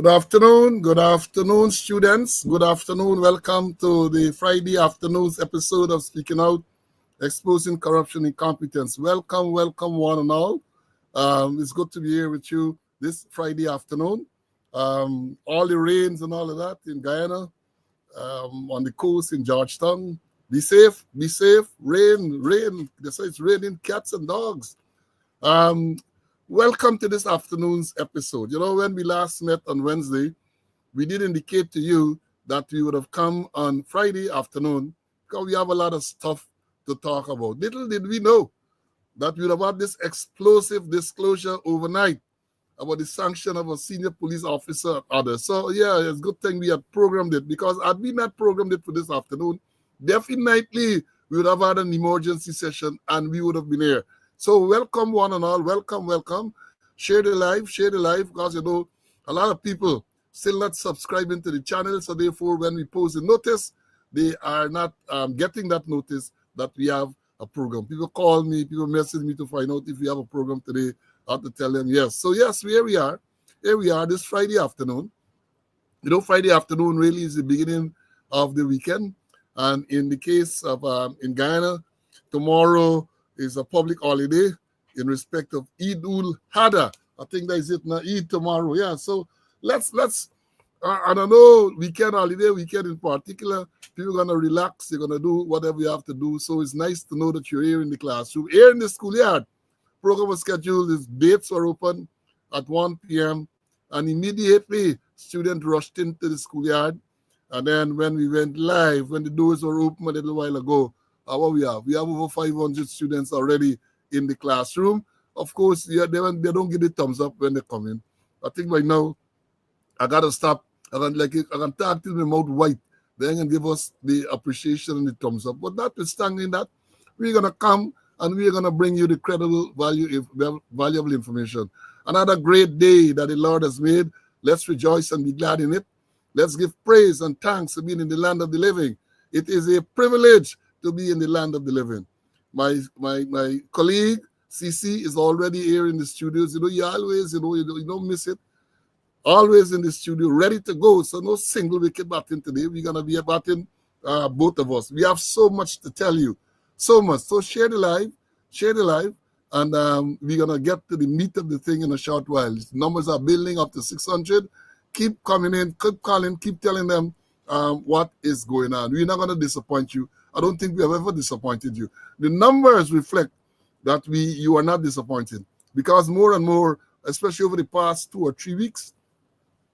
Good afternoon, students. Good afternoon. Welcome to the Friday afternoon's episode of Speaking Out, Exposing Corruption, Incompetence. Welcome, one and all. It's good to be here with you this Friday afternoon. All the rains and all of that in Guyana, on the coast in Georgetown. Be safe. Rain. They say it's raining cats and dogs. Um, Welcome to this afternoon's episode. You know, when we last met on Wednesday, we did indicate to you that we would have come on Friday afternoon because we have a lot of stuff to talk about. Little did we know that we would have had this explosive disclosure overnight about the sanction of a senior police officer and others. So, yeah, it's a good thing we had programmed it, because had we not programmed it for this afternoon, definitely we would have had an emergency session and we would have been here. So welcome, one and all. Welcome. Share the live, because, you know, a lot of people still not subscribing to the channel. So therefore, when we post a notice, they are not getting that notice that we have a program. People call me, people message me to find out if we have a program today. I have to tell them yes. So yes, here we are. Here we are this Friday afternoon. You know, Friday afternoon really is the beginning of the weekend. And in the case of in Guyana, tomorrow is a public holiday in respect of Eid ul-Adha. I think that is it now, Eid tomorrow. Yeah, so let's I don't know, weekend in particular, people are going to relax, they're going to do whatever you have to do. So it's nice to know that you're here in the classroom. Here in the schoolyard, program was scheduled, his dates were open at 1 p.m. and immediately students rushed into the schoolyard. And then when we went live, when the doors were open a little while ago, what we have? We have over 500 students already in the classroom. Of course, they don't get the thumbs up when they come in. I think right now, I got to stop. I can talk till my mouth white. Then can give us the appreciation and the thumbs up. But notwithstanding that, we're going to come and we're going to bring you the credible valuable information. Another great day that the Lord has made. Let's rejoice and be glad in it. Let's give praise and thanks for being in the land of the living. It is a privilege to be in the land of the living. My colleague, CC, is already here in the studios. You know, you always, you don't miss it. Always in the studio, ready to go. So no single wicket batting today. We're going to be batting both of us. We have so much to tell you. So much. So share the live. And we're going to get to the meat of the thing in a short while. The numbers are building up to 600. Keep coming in, keep calling, keep telling them what is going on. We're not going to disappoint you. I don't think we have ever disappointed you. The numbers reflect that you are not disappointed, because more and more, especially over the past 2 or 3 weeks,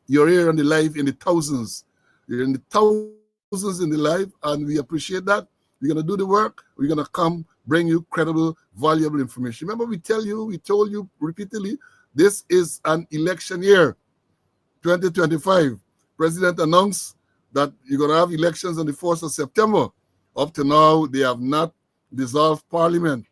you're here on the live in the thousands. You're in the thousands in the live, and we appreciate that. We're going to do the work. We're going to come bring you credible, valuable information. Remember, we told you repeatedly, this is an election year, 2025. President announced that you're going to have elections on the 4th of September. Up to now, they have not dissolved Parliament.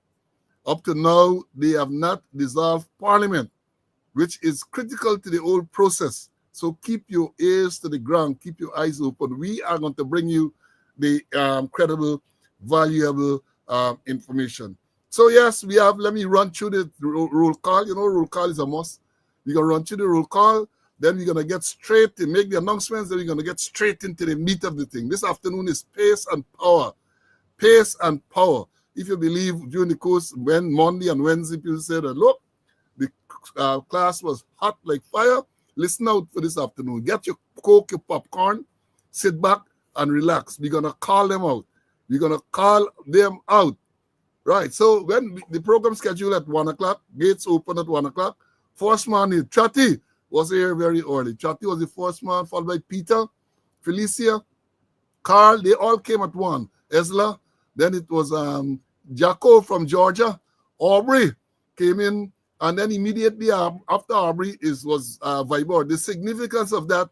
Which is critical to the whole process. So keep your ears to the ground, keep your eyes open. We are going to bring you the credible, valuable information. So yes, we have, let me run through the roll call. You know, roll call is a must. We're going to run through the roll call. Then we're going to get straight to make the announcements. Then we're going to get straight into the meat of the thing. This afternoon is pace and power. Pace and power. If you believe during the course, when Monday and Wednesday, people said, look, the class was hot like fire, listen out for this afternoon. Get your Coke, your popcorn, sit back and relax. We're going to call them out. Right. So when the program scheduled at 1 o'clock, gates open at 1 o'clock. First man is Chati, was here very early. Chati was the first man, followed by Peter, Felicia, Carl. They all came at 1. Esla. Then it was Jacko from Georgia. Aubrey came in. And then immediately after Aubrey was Vibor. The significance of that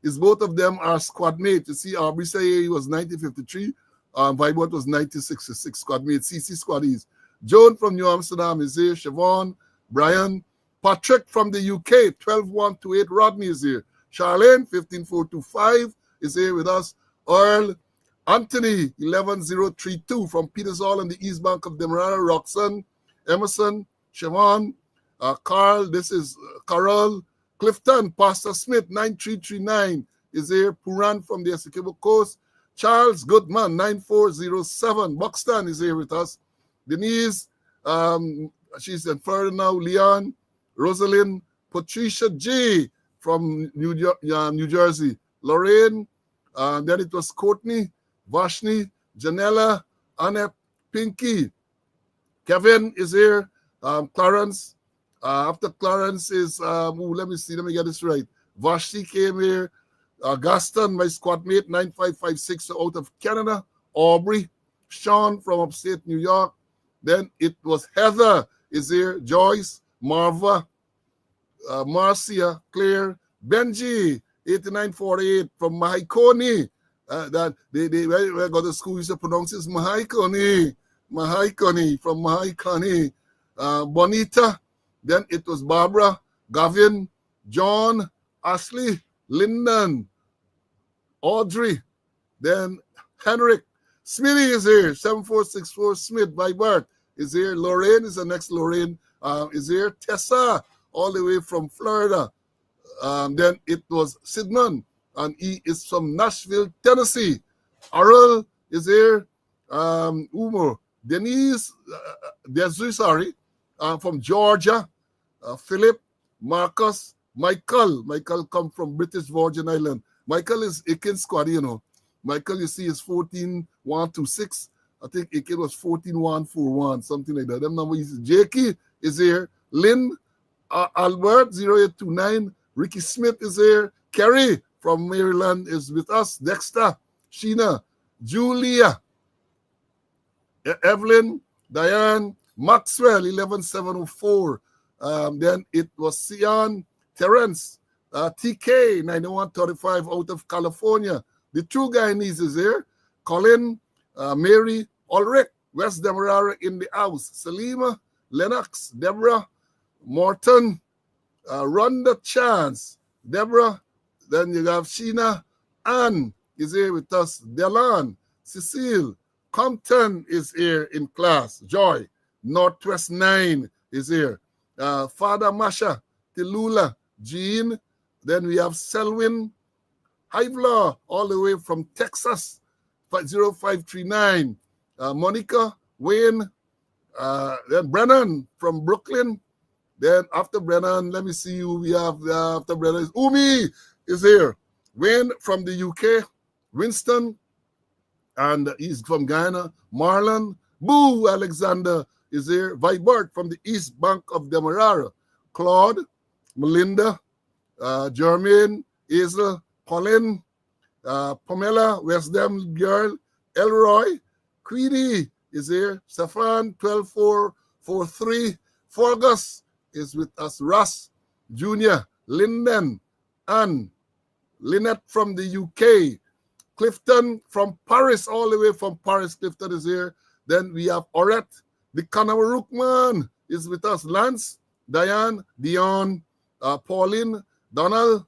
is both of them are squad mates. You see, Aubrey say he was 1953. Vibor was 1966 squad mate. CC squaddies. Joan from New Amsterdam is here. Siobhan, Brian, Patrick from the UK, 12128. Rodney is here. Charlene, 15425 is here with us. Earl, Anthony, 11032 from Peters Hall on the East Bank of Demerara. Roxanne, Emerson, Siobhan, Carl, this is Carol, Clifton, Pastor Smith, 9339 is here. Puran from the Essequibo Coast. Charles Goodman, 9407. Buxton is here with us. Denise, she's in Florida now. Leon, Rosalind, Patricia G from New Jersey. Lorraine, then it was Courtney, Vashni, Janella, Annette, Pinky. Kevin is here. Clarence. After Clarence is, let me get this right. Vashti came here. Gaston, my squad mate, 9556 out of Canada. Aubrey, Sean from upstate New York. Then it was Heather is here. Joyce, Marva, Marcia, Claire, Benji, 8948 from Mahikoni. That they got the school used to pronounce it Mahikoni. Mahikoni from Mahikoni. Bonita. Then it was Barbara, Gavin, John, Ashley, Lyndon, Audrey, then Henrik. Smitty is here, 7464 Smith by birth is here. Lorraine is the next Lorraine is here. Tessa, all the way from Florida. Then it was Sidman, and he is from Nashville, Tennessee. Arul is here. Umar, Denise, from Georgia. Philip, Marcus, Michael come from British Virgin Island. Michael is Aiken squad, you know. Michael, you see, is 14126. I think Aiken was 14141, something like that. Them numbers. Jakey is here. Lynn, Albert, 0829. Ricky Smith is here. Kerry from Maryland is with us. Dexter, Sheena, Julia, Evelyn, Diane, Maxwell, 11704. Then it was Sion, Terrence, TK, 9135 out of California. The two Guyanese is here. Colin, Mary, Ulrich, West Demerara in the house. Salima, Lennox, Deborah, Morton, Rhonda Chance, Deborah. Then you have Sheena, Ann is here with us. Delan, Cecile, Compton is here in class. Joy, Northwest 9 is here. Father Masha, Tilula, Jean. Then we have Selwyn, Hivelaw, all the way from Texas, 0539. Monica, Wayne, then Brennan from Brooklyn. Then after Brennan, let me see who we have after Brennan. Umi is here. Wayne from the UK. Winston, and he's from Guyana. Marlon, Boo Alexander is here. Vibert from the East Bank of Demerara. Claude, Melinda, Jermaine, Hazel, Colin, Pamela, West Dem girl, Elroy, Queenie is here. Stefan, 12443. Fergus is with us. Russ, Junior, Linden, Anne, Lynette from the UK. Clifton from Paris, all the way from Paris. Clifton is here. Then we have Oret, the Kanawarukman is with us. Lance, Diane, Dion, Pauline, Donald,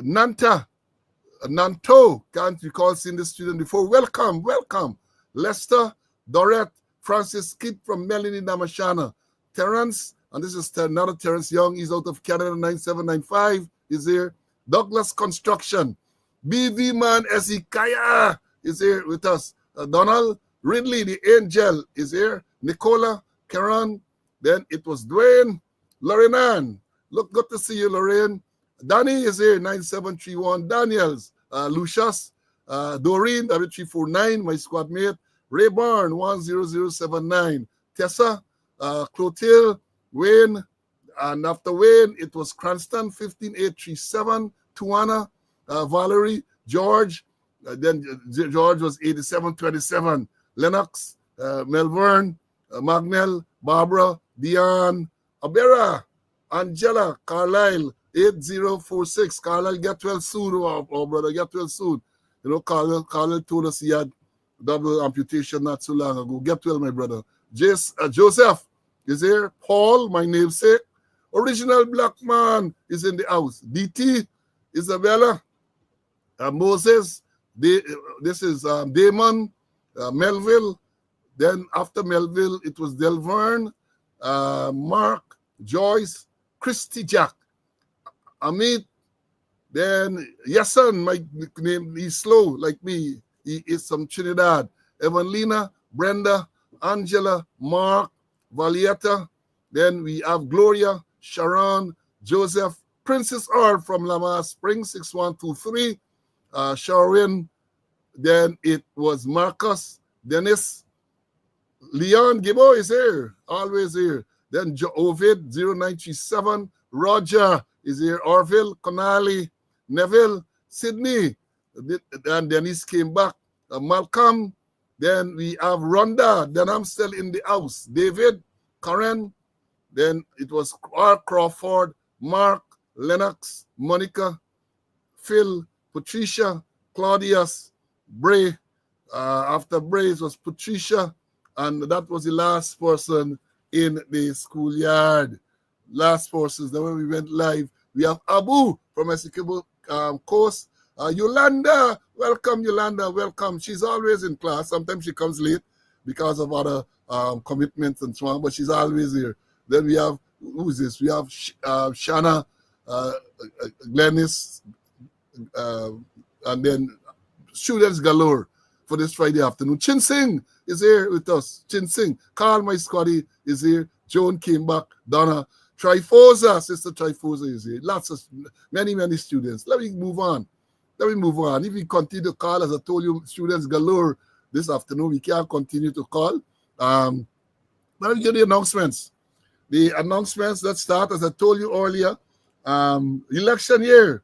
Nanta, Nanto, can't recall seeing this student before. Welcome. Lester, Dorette, Francis Kidd from Melanie Namashana, Terrence, and this is another Terrence Young, he's out of Canada, 9795, is here. Douglas Construction, BV Man Ezekiah is here with us. Donald Ridley, the angel, is here. Nicola, Karen, then it was Dwayne, Lorraine Ann. Look, good to see you, Lorraine. Danny is here, 9731. Daniels, Lucius, Doreen, W349, my squad mate. Ray Barn, 10079. Tessa, Clotilde, Wayne, and after Wayne, it was Cranston, 15837. Tuana, Valerie, George, then George was 8727. Lennox, Melbourne, Magnell, Barbara, Dion, Abera, Angela, Carlisle, 8046. Carlisle, get well soon, oh brother, get well soon. You know, Carlisle told us he had double amputation not so long ago. Get well, my brother. Joseph is here. Paul, my namesake. Original black man is in the house. DT, Isabella, Moses, this is Damon, Melville. Then after Melville, it was Delverne, Mark, Joyce, Christy Jack. Amit. Then Yasan, my nickname, he's slow like me. He is from Trinidad. Evangelina, Brenda, Angela, Mark, Valietta. Then we have Gloria, Sharon, Joseph, Princess R from Lamar Springs, 6123. Sharon, then it was Marcus, Dennis, Leon Gibbo is here, always here. Then Ovid 0937, Roger is here, Orville, Conali, Neville, Sydney, and Dennis came back. Malcolm, then we have Rhonda, then I'm still in the house. David, Karen, then it was R. Crawford, Mark, Lennox, Monica, Phil, Patricia, Claudius, Bray. After Bray, it was Patricia, and that was the last person in the schoolyard. Last person. Then when we went live, we have Abu from Essequibo Coast. Yolanda, welcome, Yolanda, welcome. She's always in class. Sometimes she comes late because of other commitments and so on, but she's always here. Then we have, who is this? We have Shanna, Glennis, and then students galore for this Friday afternoon. Chin Singh is here with us. Chin Singh. Carl, my squaddy, is here. Joan came back. Donna. Trifosa, Sister Trifosa is here. Lots of, many students. Let me move on. If we continue to call, as I told you, students galore this afternoon, we can't continue to call. Let me get the announcements. The announcements that start, as I told you earlier, election year.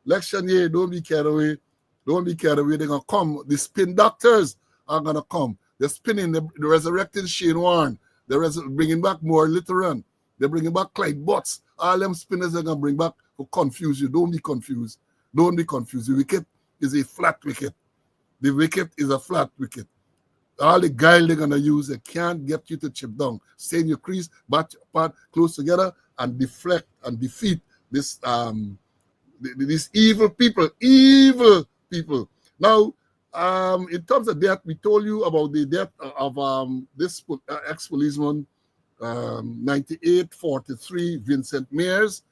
Don't be carried away. They're going to come. The spin doctors are going to come. They're spinning, they're resurrecting Shane Warren. They're bringing back more Litteran. They're bringing back Clyde Butts. All them spinners are going to bring back to confuse you. Don't be confused. The wicket is a flat wicket. The wicket is a flat wicket. All the guile they're going to use, they can't get you to chip down. Stay in your crease, bat close together, and deflect and defeat this these evil people. Now, in terms of death, we told you about the death of this ex-policeman, 9843, Vincent Mears.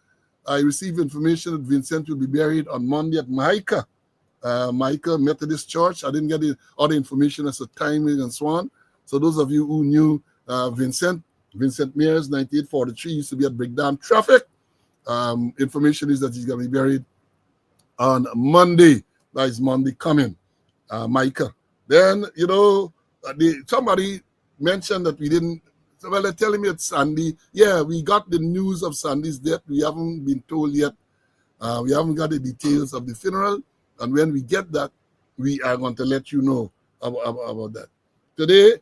I received information that Vincent will be buried on Monday at Maika Methodist Church. I didn't get the other information as to timing and so on. So those of you who knew Vincent Mears, 9843, used to be at Breakdown Traffic. Information is that he's going to be buried on Monday. That is Monday coming, Micah. Then, somebody mentioned that we didn't, well, they're telling me it's Sandy. Yeah, we got the news of Sandy's death. We haven't been told yet. We haven't got the details of the funeral. And when we get that, we are going to let you know about that. Today,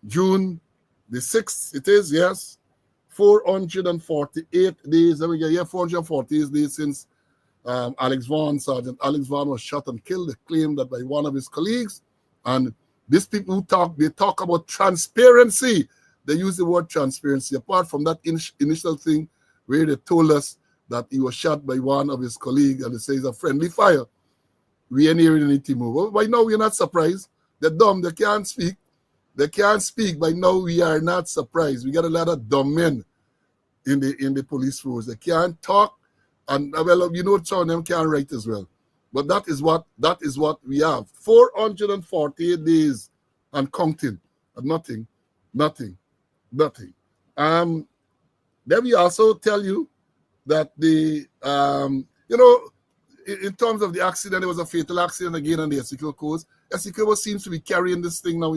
June the 6th, it is, yes. 448 days. Let me get here, 448 days since Sergeant Alex Vaughan was shot and killed. They claimed that by one of his colleagues. And these people who talk about transparency. They use the word transparency. Apart from that initial thing where they told us that he was shot by one of his colleagues and they say it's a friendly fire, we ain't hearing anything more. By now, we're not surprised. They're dumb. They can't speak. By now, we are not surprised. We got a lot of dumb men in the police force. They can't talk. And, well, some of them can't write as well. But that is what we have. 448 days and counting. And nothing. Then we also tell you that in terms of the accident, there was a fatal accident again on the Essequibo coast. Essequibo seems to be carrying this thing now,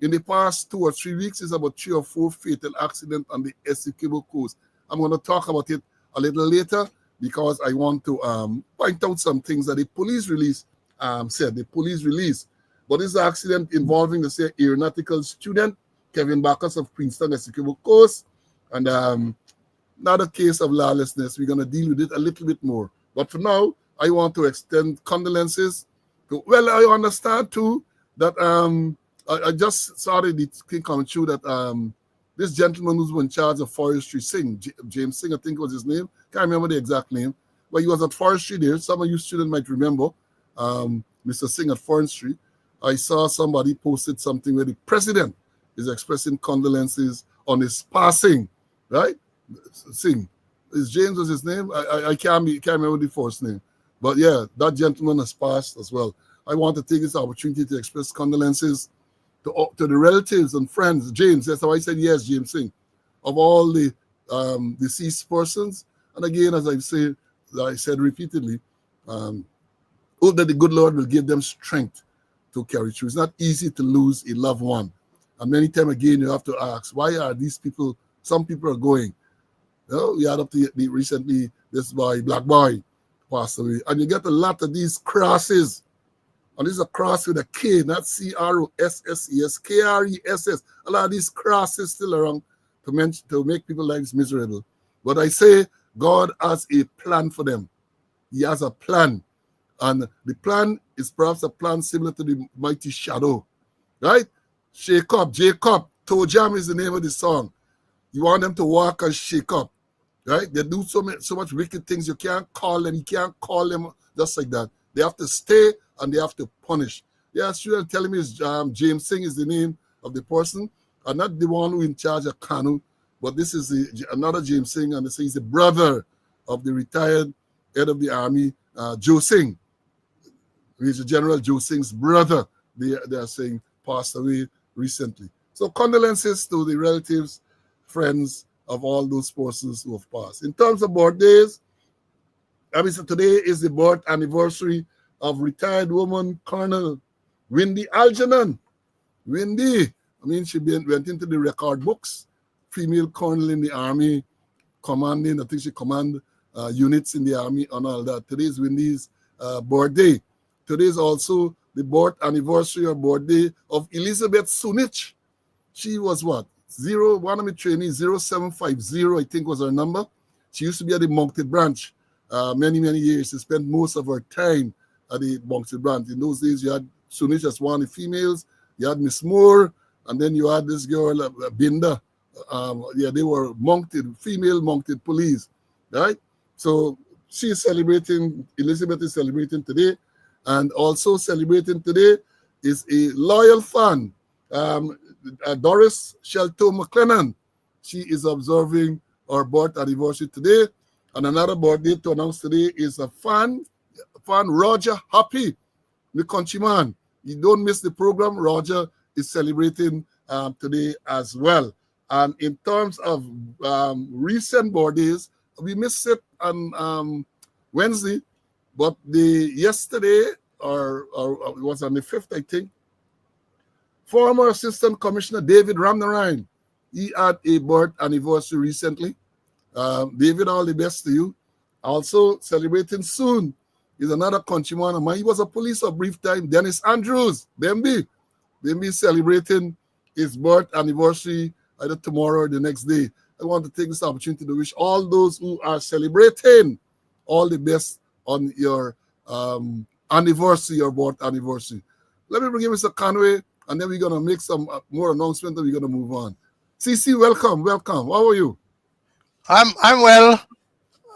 In the past 2 or 3 weeks, there's about 3 or 4 fatal accidents on the Essequibo coast. I'm going to talk about it a little later because I want to point out some things that the police release said. The police release. But this accident involving the aeronautical student, Kevin Bacchus of Queenstown, Essequibo coast. And another case of lawlessness. We're going to deal with it a little bit more. But for now, I want to extend condolences. I understand too that I just saw the thing coming through that this gentleman who's in charge of forestry, James Singh, I think was his name. Can't remember the exact name. But he was at forestry there. Some of you students might remember Mr. Singh at forestry. I saw somebody posted something where the president is expressing condolences on his passing, right? Singh. Is James was his name? I can't remember the first name. But yeah, that gentleman has passed as well. I want to take this opportunity to express condolences to the relatives and friends. James, that's how I said yes, James Singh, of all the deceased persons. And again, as I said repeatedly, hope that the good Lord will give them strength to carry through. It's not easy to lose a loved one. And many times again, you have to ask, why are these people, some people are going. You know, we had up to recently, this boy, black boy, passed away. And you get a lot of these crosses. And this is a cross with a K, not C-R-O-S-S-E-S, K-R-E-S-S. A lot of these crosses still around to make people's lives miserable. But I say God has a plan for them. He has a plan. And the plan is perhaps a plan similar to the mighty shadow, right? Jacob, Toe Jam is the name of the song. You want them to walk and shake up, right? They do so much wicked things. You can't call them just like that. They have to stay and they have to punish. Yeah, sure. Telling me James Singh is the name of the person, and not the one who in charge of Kanu, but this is another James Singh, and he's the brother of the retired head of the army, Joe Singh. Major General Joe Singh's brother, they are saying, passed away recently. So condolences to the relatives, friends of all those persons who have passed. In terms of birthdays, so today is the birth anniversary of retired woman Colonel Wendy Algernon. Wendy, she went into the record books, female colonel in the army, commanding, I think she commanded units in the army and all that. Today is Wendy's birthday. Today is also the birth anniversary or birthday of Elizabeth Sunich. She was what? One of my trainees, 0750, I think was her number. She used to be at the Moncton branch many, many years. She spent most of her time at the Moncton branch. In those days, you had Sunich as one of the females. You had Miss Moore, and then you had this girl, Binda. They were female Moncton police, right? So she is celebrating, Elizabeth is celebrating today. And also celebrating today is a loyal fan, Doris Shelton McLennan. She is observing her birth anniversary today. And another birthday to announce today is a fan Roger Happy, the countryman. You don't miss the program. Roger is celebrating today as well. And in terms of recent birthdays, we missed it on Wednesday. But yesterday, or it was on the 5th, I think, former Assistant Commissioner David Ramnarine, he had a birth anniversary recently. David, all the best to you. Also celebrating soon is another countryman of mine. He was a police for a brief time, Dennis Andrews, Bembi. Bembi celebrating his birth anniversary either tomorrow or the next day. I want to take this opportunity to wish all those who are celebrating all the best on your anniversary, your birth anniversary. Let me bring in Mr. Conway, and then we're going to make some more announcements, and we're going to move on. CC, welcome. How are you? I'm well.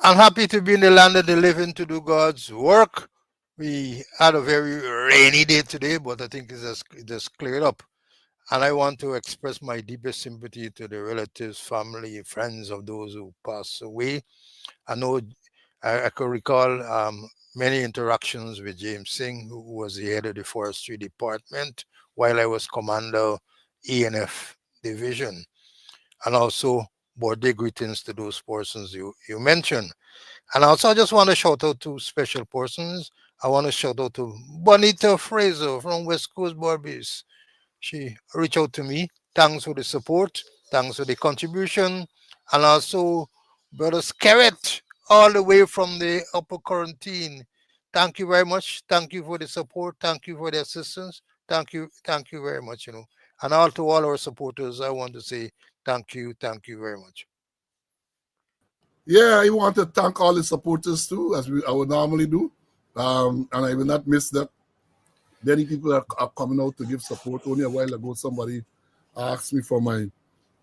I'm happy to be in the land of the living to do God's work. We had a very rainy day today, but I think it just cleared up. And I want to express my deepest sympathy to the relatives, family, friends of those who passed away. I know I could recall many interactions with James Singh, who was the head of the forestry department while I was commander ENF division. And also birthday greetings to those persons you mentioned. And also I just want to shout out to special persons. I want to shout out to Bonita Fraser from West Coast Barbies. She reached out to me. Thanks for the support. Thanks for the contribution. And also Brother Skerritt, all the way from the upper quarantine. Thank you very much. Thank you for the support. Thank you for the assistance. Thank you very much, And all to all our supporters, I want to say thank you very much. Yeah, I want to thank all the supporters too, as I would normally do. And I will not miss that. Many people are coming out to give support. Only a while ago, somebody asked me for my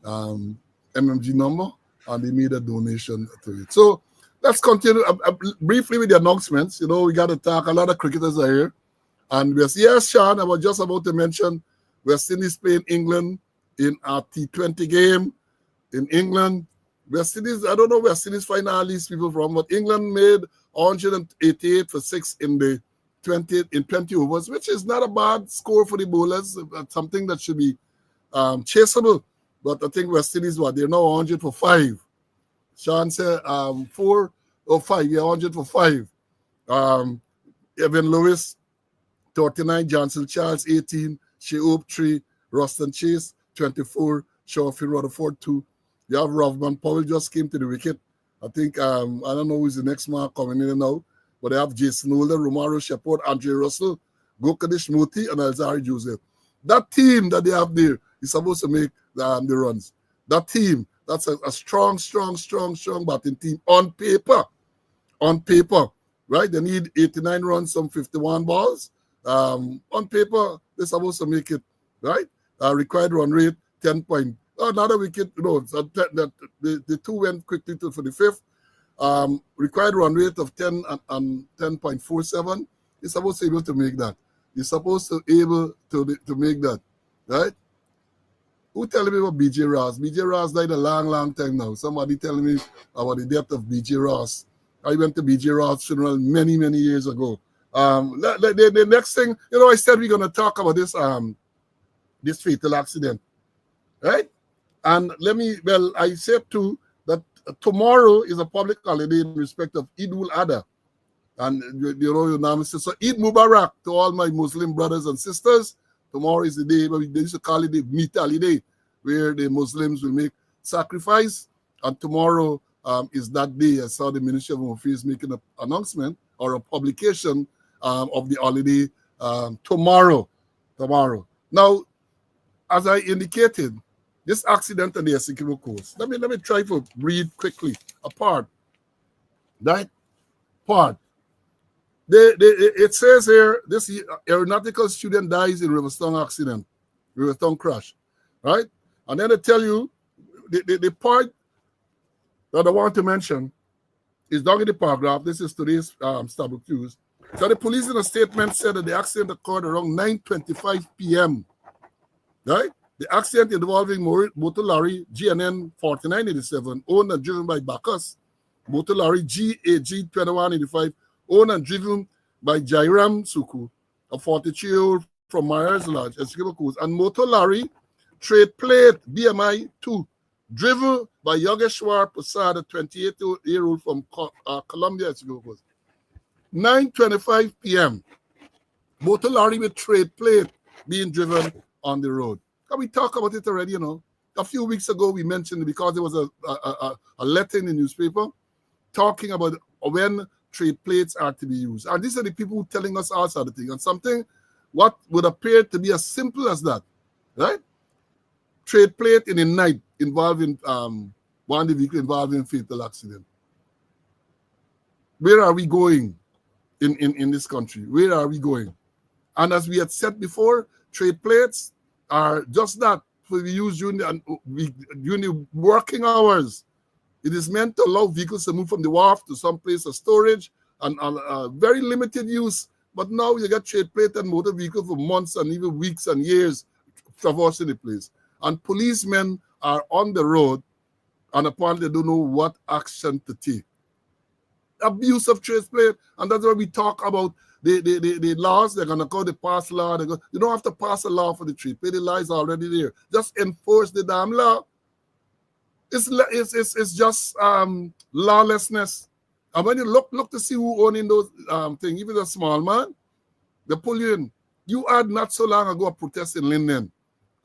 MMG number, and they made a donation to it. So let's continue briefly with the announcements. We got to talk. A lot of cricketers are here. And yes, Sean, I was just about to mention West Indies playing England in a T20 game in England. West Indies, I don't know where West Indies find all these people from, but England made 188 for 6 in the 20 overs, which is not a bad score for the bowlers. Something that should be chaseable. But I think West Indies, what, they're now 100 for 5. Sean said 4 or 5, yeah, 100 for 5. Evan Lewis, 39, Johnson Charles, 18, Sheob 3, Ruston Chase, 24, Shawfield Rutherford 2. You have Rovman Powell just came to the wicket. I think, I don't know who's the next man coming in now, but they have Jason Holder, Romaro Shepard, Andre Russell, Gokadish Moti, and Alzari Joseph. That team that they have there is supposed to make the runs. That team, that's a strong batting team on paper. On paper, right? They need 89 runs, some 51 balls. On paper, they're supposed to make it, right? Required run rate, 10 point. Another wicket, the two went quickly for the fifth. Required run rate of 10 and 10.47. You're supposed to be able to make that. You're supposed to be able to make that, right? Who telling me about BJ Ross? BJ Ross died a long time now. Somebody telling me about the death of BJ Ross. I went to BJ Ross' funeral many years ago. The next thing, I said we're going to talk about this fatal accident, right? And I said too that tomorrow is a public holiday in respect of Eid ul-Adha. And so Eid Mubarak to all my Muslim brothers and sisters. Tomorrow is the day, they used to call it the meat holiday, where the Muslims will make sacrifice. And tomorrow is that day. I saw the Ministry of Home Affairs making an announcement or a publication of the holiday tomorrow. Now, as I indicated, this accident on the Essequibo coast. Let me try to read quickly apart. Right? Part. It says here, this aeronautical student dies in Riverstone crash, right? And then they tell you, the part that I want to mention is down in the paragraph. This is today's Starbucks News. So the police in a statement said that the accident occurred around 9:25 p.m., right? The accident involving motor lorry GNN 4987, owned and driven by Bacchus, motor lorry GAG 2185, owned and driven by Jairam Suku, a 42-year-old from Myers Lodge, Essequibo Coast, and motor lorry trade plate BMI 2, driven by Yogeshwar Prasad, a 28-year-old from Colombia, Essequibo Coast. 9:25 p.m., motor lorry with trade plate being driven on the road. Can we talk about it already, A few weeks ago, we mentioned it because there was a letter in the newspaper talking about when trade plates are to be used. And these are the people telling us all sort of things. And something what would appear to be as simple as that, right? Trade plate in the night involving one of the vehicle involving fatal accident. Where are we going in this country? Where are we going? And as we had said before, trade plates are just that for be used during the working hours. It is meant to allow vehicles to move from the wharf to some place of storage and very limited use. But now you get trade plate and motor vehicle for months and even weeks and years traversing the place. And policemen are on the road and apparently they don't know what action to take. Abuse of trade plate, and that's why we talk about the laws. They're going to call the pass law. You don't have to pass a law for the trade plate. The law is already there. Just enforce the damn law. It's just lawlessness. And when you look to see who owning those things, even a small man, they pull you in. You had not so long ago a protest in Linden,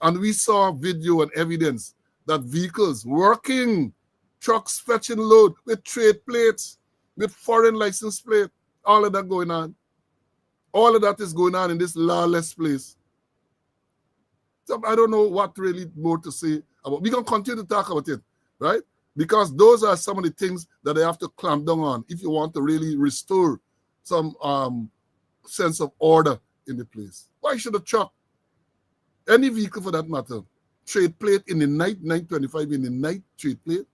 and we saw video and evidence that vehicles working, trucks fetching load with trade plates, with foreign license plate, all of that going on. All of that is going on in this lawless place. So I don't know what really more to say about. We're going to continue to talk about it, right? Because those are some of the things that they have to clamp down on if you want to really restore some sense of order in the place. Why should a truck, any vehicle for that matter, trade plate in the night, 9:25 in the night, trade plate?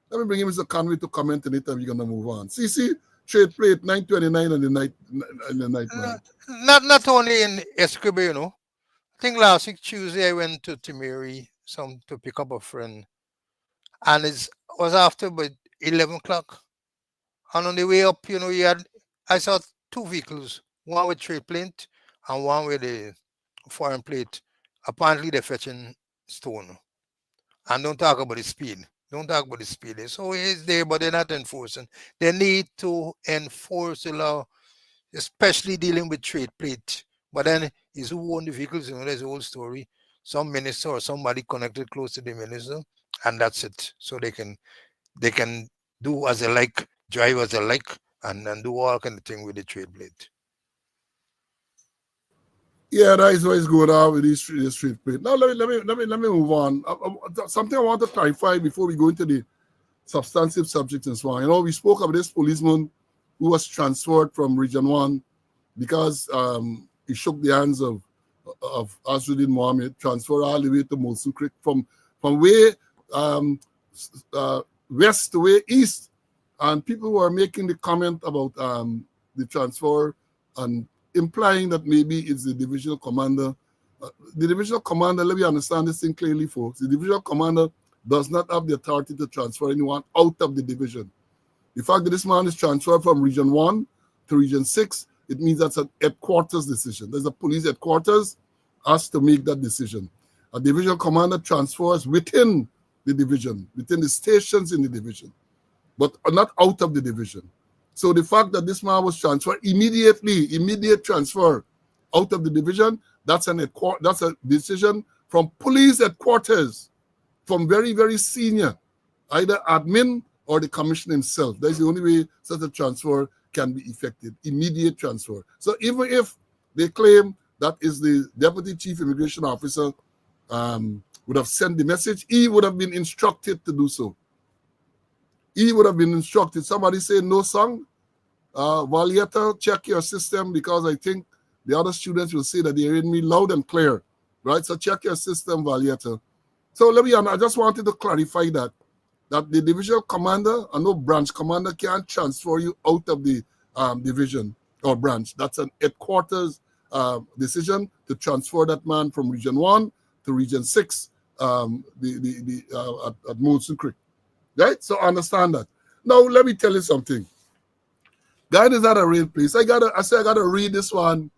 Let me bring in Mr. Conway to comment on it and we're going to move on. CC, trade plate, 9:29 in the night, man. Not only in Essequibo, I think last week Tuesday I went to Timiri to pick up a friend, and it was after about 11 o'clock. And on the way up, I saw two vehicles, one with trade plate and one with a foreign plate. Apparently, they're fetching stone. And don't talk about the speed. Don't talk about the speed. So it's there, but they're not enforcing. They need to enforce the law, especially dealing with trade plate. But then is who own the vehicles? There's a whole story. Some minister or somebody connected close to the minister, and that's it. So they can do as they like, drive as they like, and do all kind of thing with the trade plate. Yeah, that is what is going on with this street plate. Now let me move on. Something I want to clarify before we go into the substantive subject and so on. We spoke about this policeman who was transferred from Region 1 because he shook the hands of Azruddin Mohammed, transferred all the way to Molson Creek from way west to way east. And people were making the comment about the transfer and implying that maybe it's the divisional commander. The divisional commander, let me understand this thing clearly, folks. The divisional commander does not have the authority to transfer anyone out of the division. The fact that this man is transferred from Region 1 to Region 6, it means that's a headquarters decision. There's a police headquarters has to make that decision. A divisional commander transfers within the division, within the stations in the division, but not out of the division. So the fact that this man was transferred immediate transfer out of the division, that's a decision from police headquarters, from very, very senior, either admin or the commissioner himself. That's the only way such a transfer can be effected, immediate transfer. So even if they claim that is the deputy chief immigration officer would have sent the message, he would have been instructed to do so. He would have been instructed. Somebody say no song. Valieta, check your system because I think the other students will say that they heard me loud and clear, right? So check your system, Valieta. So I just wanted to clarify that the divisional commander and no branch commander can't transfer you out of the division or branch. That's an headquarters decision to transfer that man from Region 1 to Region 6 at Molson Creek. Right? So understand that. Now let me tell you something. That is not a real place. I gotta read this one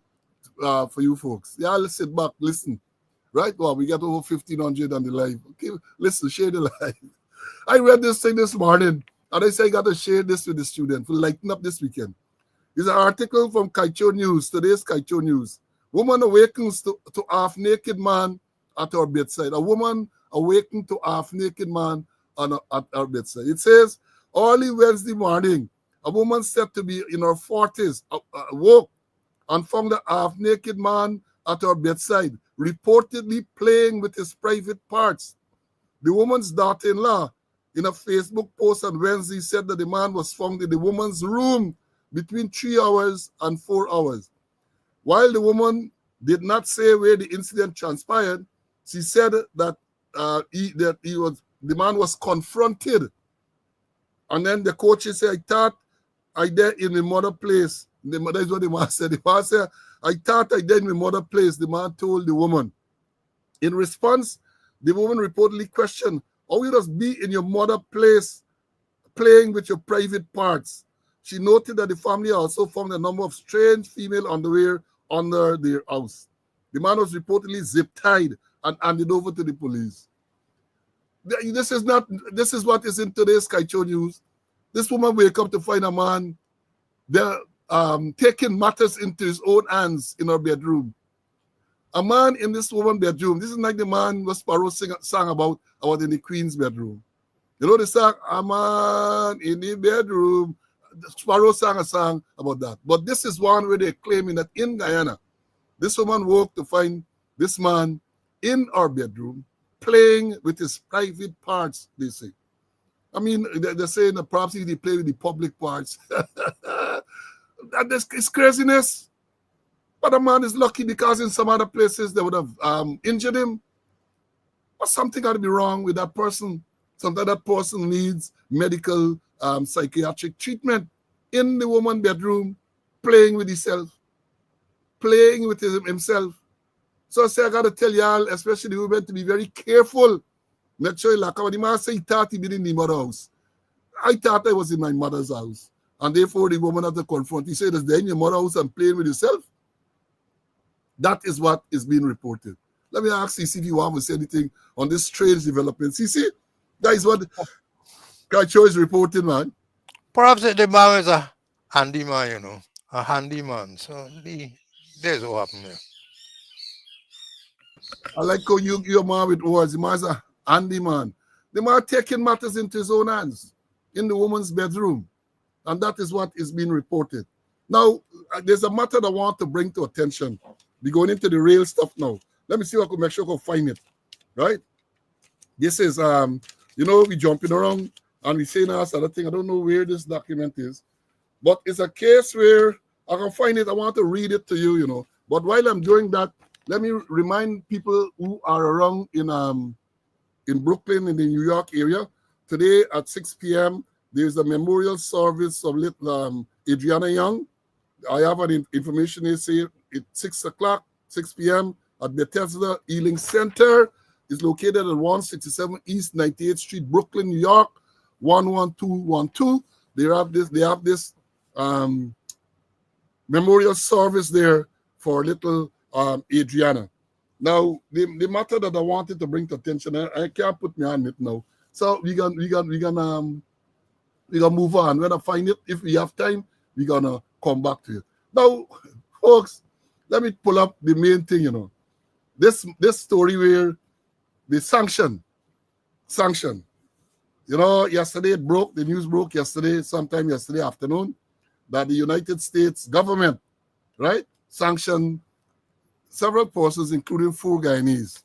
for you folks. Yeah, let's sit back, listen. Right? Well, we got over 1,500 on the live. Okay, listen, share the live. I read this thing this morning, and I said I gotta share this with the student for lighten up this weekend. It's an article from Kaicho News, today's Kaicho News. Woman awakens to half-naked man at her bedside. A woman awakened to half-naked man at her bedside. It says, early Wednesday morning, a woman said to be in her 40s woke and found a half-naked man at her bedside, reportedly playing with his private parts. The woman's daughter-in-law, in a Facebook post on Wednesday, said that the man was found in the woman's room between 3 hours and 4 hours. While the woman did not say where the incident transpired, she said that the man was confronted. And then the coach said, I thought I did in my mother place. That's what the man said. The man said, I thought I did in my mother place, the man told the woman. In response, the woman reportedly questioned, how you just be in your mother place playing with your private parts? She noted that the family also found a number of strange female underwear under their house. The man was reportedly zip-tied and handed over to the police. This is what is in today's Kaicho News. This woman wake up to find a man there taking matters into his own hands in her bedroom. A man in this woman's bedroom. This is like the man was Sparrow sang about in the Queen's bedroom. You know the song, a man in the bedroom. Sparrow sang a song about that. But this is one where they're claiming that in Guyana, this woman woke to find this man in our bedroom playing with his private parts, they say. I mean, they're saying that perhaps he play with the public parts. It's craziness. But the man is lucky because in some other places they would have injured him. But something got to be wrong with that person. Sometimes that person needs medical, psychiatric treatment in the woman's bedroom, playing with himself, playing with himself. So I say I got to tell y'all, especially the women, to be very careful Make sure you lock up. The man say he thought he been in the mother house. I thought I was in my mother's house. And therefore the woman had to confront. He said, is there in your mother's house and playing with yourself? That is what is being reported. Let me ask you, see if you want to say anything on this strange development. See, that is what Kacho is reporting, man. Perhaps the man is a handyman, a handyman. So there's what happened there. I like how your man with words. The man's a handyman. The man taking matters into his own hands in the woman's bedroom. And that is what is being reported. Now, there's a matter that I want to bring to attention. We're going into the real stuff now. Let me see if I can make sure I can find it. Right? This is, we jumping around and we saying us other thing. I don't know where this document is. But it's a case where I can find it. I want to read it to you, But while I'm doing that, let me remind people who are around in Brooklyn, in the New York area. Today at 6 p.m., there's a memorial service of Adriana Young. I have an information here say it's 6 o'clock, 6 p.m. at Bethesda Healing Center. It's located at 167 East 98th Street, Brooklyn, New York, 11212. They have this memorial service there for little Adriana. Now, the matter that I wanted to bring to attention, I can't put me on it now. So we're gonna move on. When I find it, if we have time, we're gonna come back to it. Now, folks, let me pull up the main thing, This story where the sanction. Yesterday it broke, the news broke sometime yesterday afternoon, that the United States government, right, sanctioned several persons, including 4 Guyanese.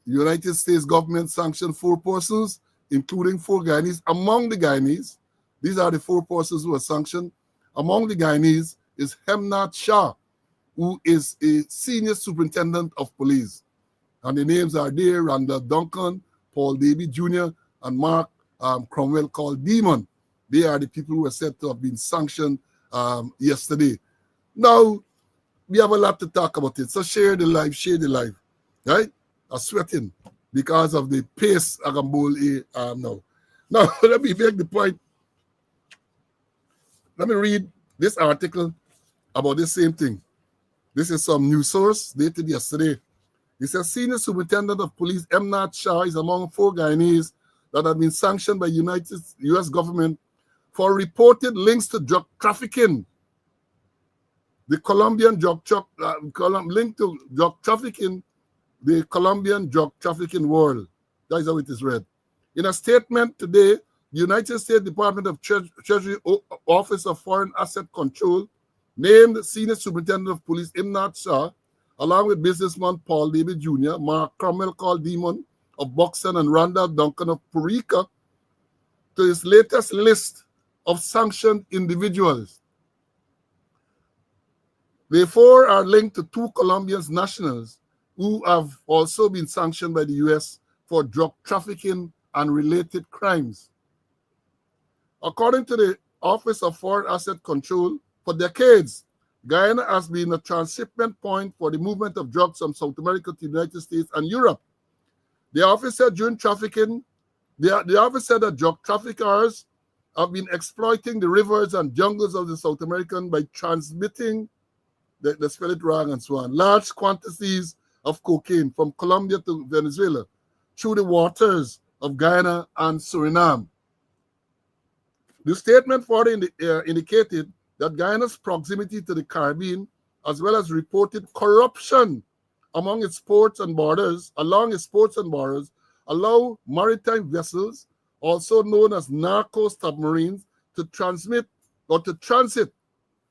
The United States government sanctioned 4 persons, including 4 Guyanese. Among the Guyanese, these are the 4 persons who were sanctioned. Among the Guyanese is Hemnat Shah, who is a senior superintendent of police. And the names are there: Randall Duncan, Paul Davy Jr., and Mark Cromwell called Demon. They are the people who are said to have been sanctioned yesterday. Now, we have a lot to talk about it. So share the life, right? I'm sweating because of the pace I can bowl now. Now, let me make the point. Let me read this article about the same thing. This is some news source dated yesterday. It says Senior Superintendent of Police Hemnat Shah is among 4 Guyanese that have been sanctioned by U.S. government for reported links to drug trafficking. The Colombian link to drug trafficking, the Colombian drug trafficking world. That is how it is read. In a statement today, the United States Department of Treasury Office of Foreign Asset Control named Senior Superintendent of Police Hemnat Shah, along with businessman Paul David Jr., Mark Cromwell called Demon of Buxton, and Randall Duncan of Purica, to his latest list of sanctioned individuals. The 4 are linked to 2 Colombian nationals who have also been sanctioned by the U.S. for drug trafficking and related crimes. According to the Office of Foreign Asset Control, for decades, Guyana has been a transshipment point for the movement of drugs from South America to the United States and Europe. The office said during trafficking, the office said that drug traffickers have been exploiting the rivers and jungles of the South American by transmitting, the spell it wrong and so on, large quantities of cocaine from Colombia to Venezuela through the waters of Guyana and Suriname. The statement further indicated that Guyana's proximity to the Caribbean, as well as reported corruption along its ports and borders, allow maritime vessels, also known as narco submarines, to transit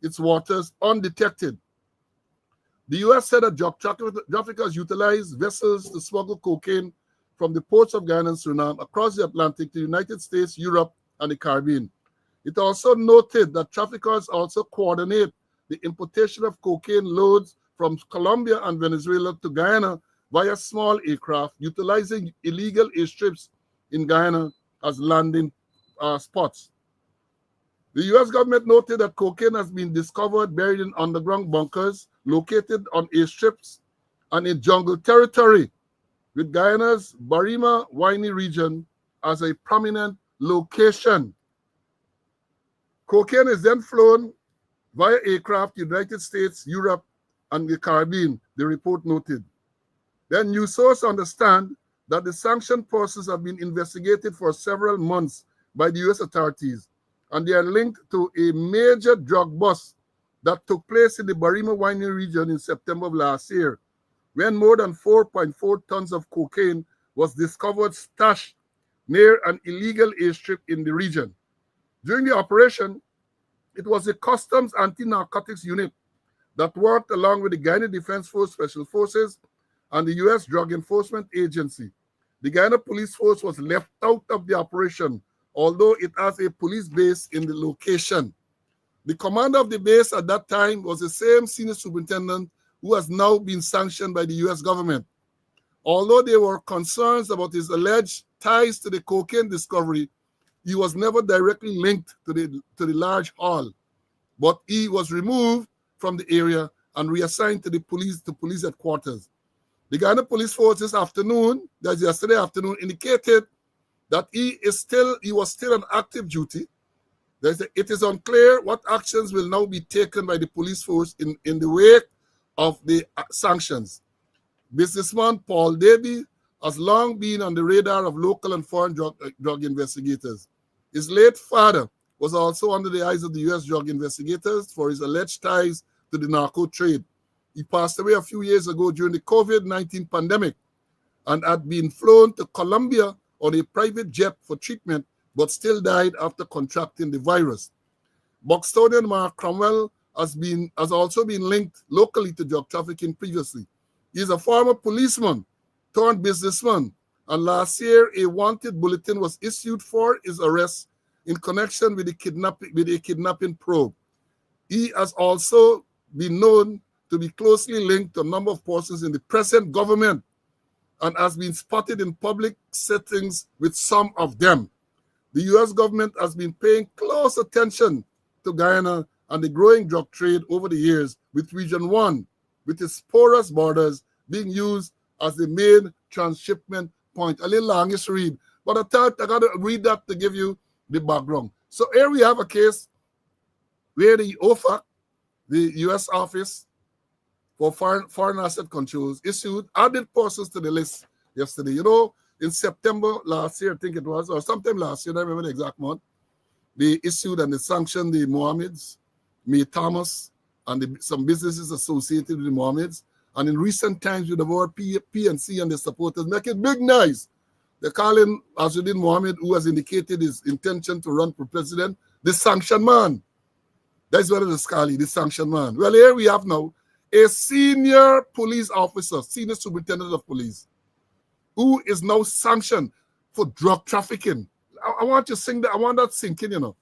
its waters undetected. The U.S. said that drug traffickers utilize vessels to smuggle cocaine from the ports of Guyana and Suriname across the Atlantic to the United States, Europe, and the Caribbean. It also noted that traffickers also coordinate the importation of cocaine loads from Colombia and Venezuela to Guyana via small aircraft, utilizing illegal airstrips in Guyana as landing spots. The U.S. government noted that cocaine has been discovered buried in underground bunkers located on airstrips and in jungle territory. with Guyana's Barima Winey region as a prominent location. Cocaine is then flown via aircraft to the United States, Europe, and the Caribbean, the report noted. Then news sources understand that the sanction process have been investigated for several months by the U.S. authorities, and they are linked to a major drug bust that took place in the Barima Winey region in September of last year, when more than 4.4 tons of cocaine was discovered stashed near an illegal airstrip in the region. During the operation, it was the Customs Anti-Narcotics Unit that worked along with the Guyana Defense Force Special Forces and the U.S. Drug Enforcement Agency. The Guyana Police Force was left out of the operation, although it has a police base in the location. The commander of the base at that time was the same senior superintendent who has now been sanctioned by the U.S. government. Although there were concerns about his alleged ties to the cocaine discovery, he was never directly linked to the large haul, but he was removed from the area and reassigned to the police headquarters. The Guyana Police Force this afternoon, that's yesterday afternoon, indicated that he was still on active duty. It is unclear what actions will now be taken by the police force in the wake of the sanctions. Businessman Paul Davy has long been on the radar of local and foreign drug investigators. His late father was also under the eyes of the U.S. drug investigators for his alleged ties to the narco trade. He passed away a few years ago during the COVID-19 pandemic and had been flown to Colombia on a private jet for treatment, but still died after contracting the virus. Buxtonian Mark Cromwell has also been linked locally to drug trafficking previously. He is a former policeman turned businessman, and last year a wanted bulletin was issued for his arrest in connection with a kidnapping probe. He has also been known to be closely linked to a number of persons in the present government and has been spotted in public settings with some of them. The U.S. government has been paying close attention to Guyana and the growing drug trade over the years, with Region 1, with its porous borders, being used as the main transshipment point. A little longish read, but I thought I got to read that to give you the background. So here we have a case where the OFAC, the U.S. Office for Foreign Asset Controls, added persons to the list yesterday. You know, in September last year, I think it was, or sometime last year, I don't remember the exact month, they issued and they sanctioned the Mohammeds, May Thomas, and some businesses associated with the Mohammeds. And in recent times, with the word PNC and their supporters make it big nice. They're calling Azudin Mohammed, who has indicated his intention to run for president, the sanctioned man. That's what it is called, the sanctioned man. Well, here we have now a senior police officer, senior superintendent of police, who is now sanctioned for drug trafficking. I want you to sing that. I want that sinking, you know.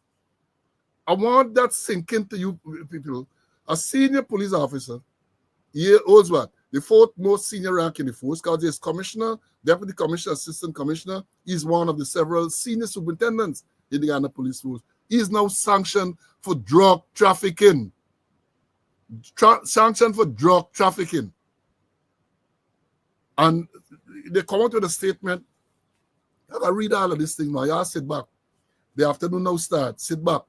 I want that sinking to you people. A senior police officer, he holds what? The fourth most senior rank in the force, because he's commissioner, deputy commissioner, assistant commissioner. He's one of the several senior superintendents in the Guyana Police Force. He is now sanctioned for drug trafficking. Sanctioned for drug trafficking. And they come out with a statement. I read all of this thing now. Y'all sit back. The afternoon now starts. Sit back.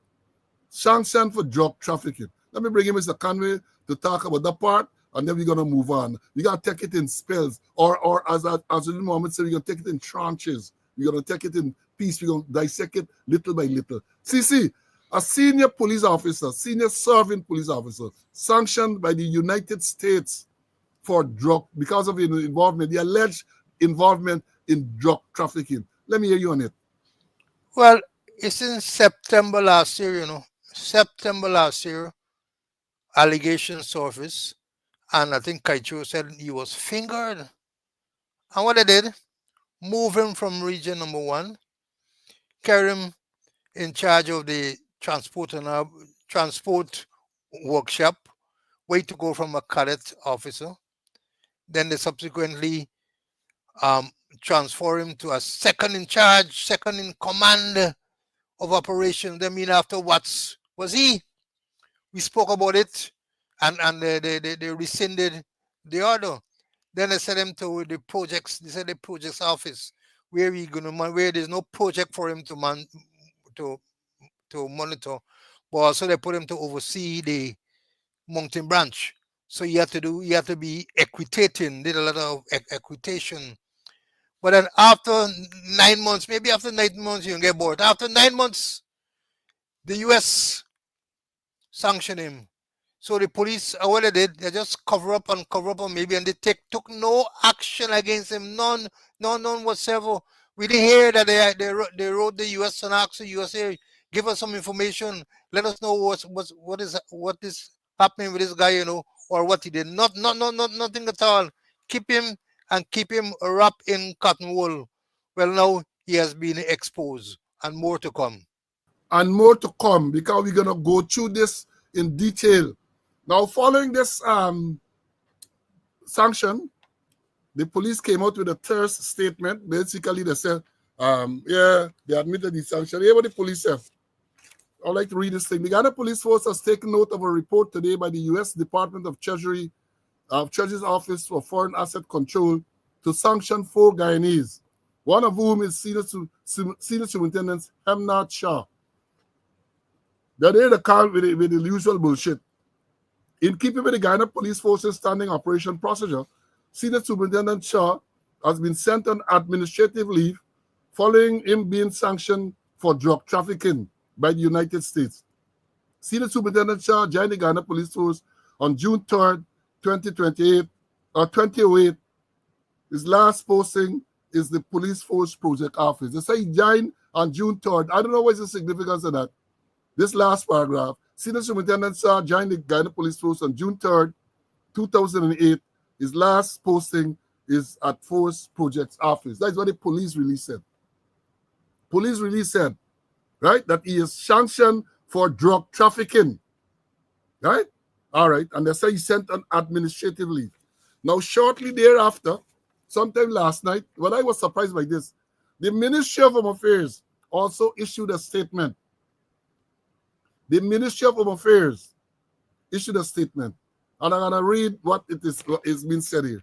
Sanctioned for drug trafficking. Let me bring in Mr. Conway to talk about that part, and then we're going to move on. We're going to take it in spells, or as the moment said, we're going to take it in tranches. We're going to take it in piece. We're going to dissect it little by little. See, a senior police officer, senior serving police officer, sanctioned by the United States for drug, because of his involvement, the alleged involvement in drug trafficking. Let me hear you on it. Well, it's in September last year, you know. September last year, allegations surfaced, and I think Kaicho said he was fingered. And what they did, move him from region number 1, carry him in charge of the transport workshop, way to go from a cadet officer. Then they subsequently transfer him to a second in charge, second in command of operations. I mean, after what was he? We spoke about it, and they rescinded the order. Then they send him to the projects. They said the projects office where where there's no project for him to to monitor, but also they put him to oversee the mountain branch. So he had to be equitating, did a lot of equitation. But then after 9 months, maybe after 9 months, you can get bored. After 9 months, the US sanctioned him. So the police, what they did, they just cover up and maybe, and they took no action against him, none whatsoever. We didn't hear that they wrote the US and asked the USA, give us some information, let us know what is happening with this guy, or what he did. Nothing at all. Keep him and keep him wrapped in cotton wool. Well, now he has been exposed, and more to come. And more to come because we're gonna go through this in detail. Now, following this sanction, the police came out with a terse statement. Basically, they said, yeah, they admitted the sanction. Hear what the police said. I'd like to read this thing. The Ghana Police Force has taken note of a report today by the U.S. Department of Treasury's Office for Foreign Asset Control to sanction 4 Guyanese, one of whom is Senior Superintendent Hemnat Shah. They did a call with the usual bullshit. In keeping with the Ghana Police Force's standing operation procedure, Senior Superintendent Shah has been sent on administrative leave following him being sanctioned for drug trafficking by the United States. Senior Superintendent Shah joined the Ghana Police Force on June 3rd, 2008. His last posting is the Police Force Project Office. They say he joined on June 3rd. I don't know what's the significance of that. This last paragraph, Senior Superintendent Shah joined the Ghana Police Force on June 3rd, 2008. His last posting is at Force Projects Office. That's what the police release said. Police release said, right, that he is sanctioned for drug trafficking, right? All right, and they say he sent on administrative leave. Now, shortly thereafter, sometime last night, when I was surprised by this, the Ministry of Home Affairs also issued a statement. The Ministry of Home Affairs issued a statement, and I'm going to read what is being said here.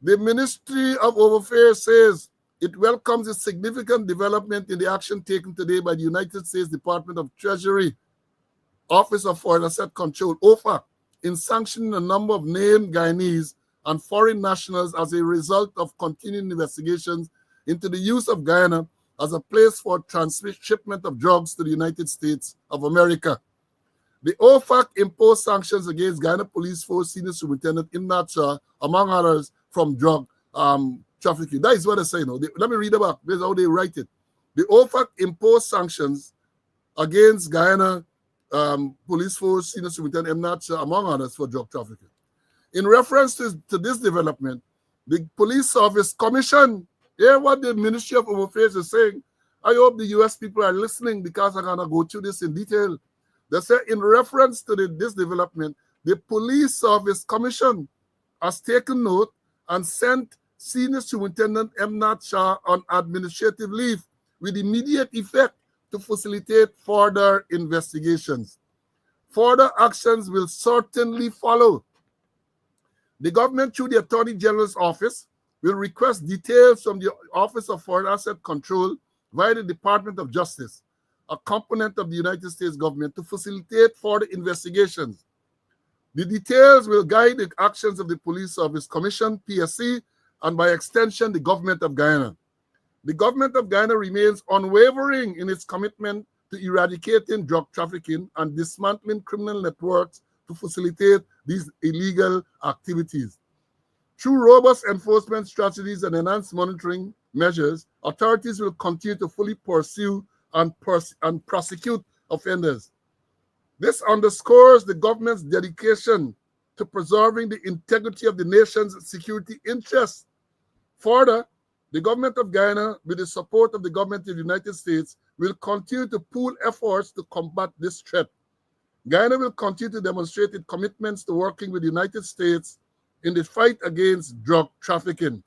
The Ministry of Home Affairs says it welcomes a significant development in the action taken today by the United States Department of Treasury, Office of Foreign Asset Control, OFAC, in sanctioning a number of named Guyanese and foreign nationals as a result of continuing investigations into the use of Guyana as a place for transshipment of drugs to the United States of America. The OFAC imposed sanctions against Ghana Police Force Senior Superintendent Imnat Shah, among others, from drug trafficking. That is what they say. Let me read about. This is how they write it. The OFAC imposed sanctions against Guyana Police Force Senior Superintendent Imnat Shah, among others, for drug trafficking. In reference to this development, the police office commissioned. Hear what the Ministry of Home Affairs is saying. I hope the U.S. people are listening because I'm going to go through this in detail. They say in reference to this development, the police office commission has taken note and sent Senior Superintendent Imnat Shah on administrative leave with immediate effect to facilitate further investigations. Further actions will certainly follow. The government, through the Attorney General's office, will request details from the Office of Foreign Asset Control via the Department of Justice, a component of the United States government, to facilitate further investigations. The details will guide the actions of the Police Service Commission, PSC, and by extension, the government of Guyana. The government of Guyana remains unwavering in its commitment to eradicating drug trafficking and dismantling criminal networks to facilitate these illegal activities. Through robust enforcement strategies and enhanced monitoring measures, authorities will continue to fully pursue and prosecute offenders. This underscores the government's dedication to preserving the integrity of the nation's security interests. Further, the government of Guyana, with the support of the government of the United States, will continue to pool efforts to combat this threat. Guyana will continue to demonstrate its commitments to working with the United States in the fight against drug trafficking.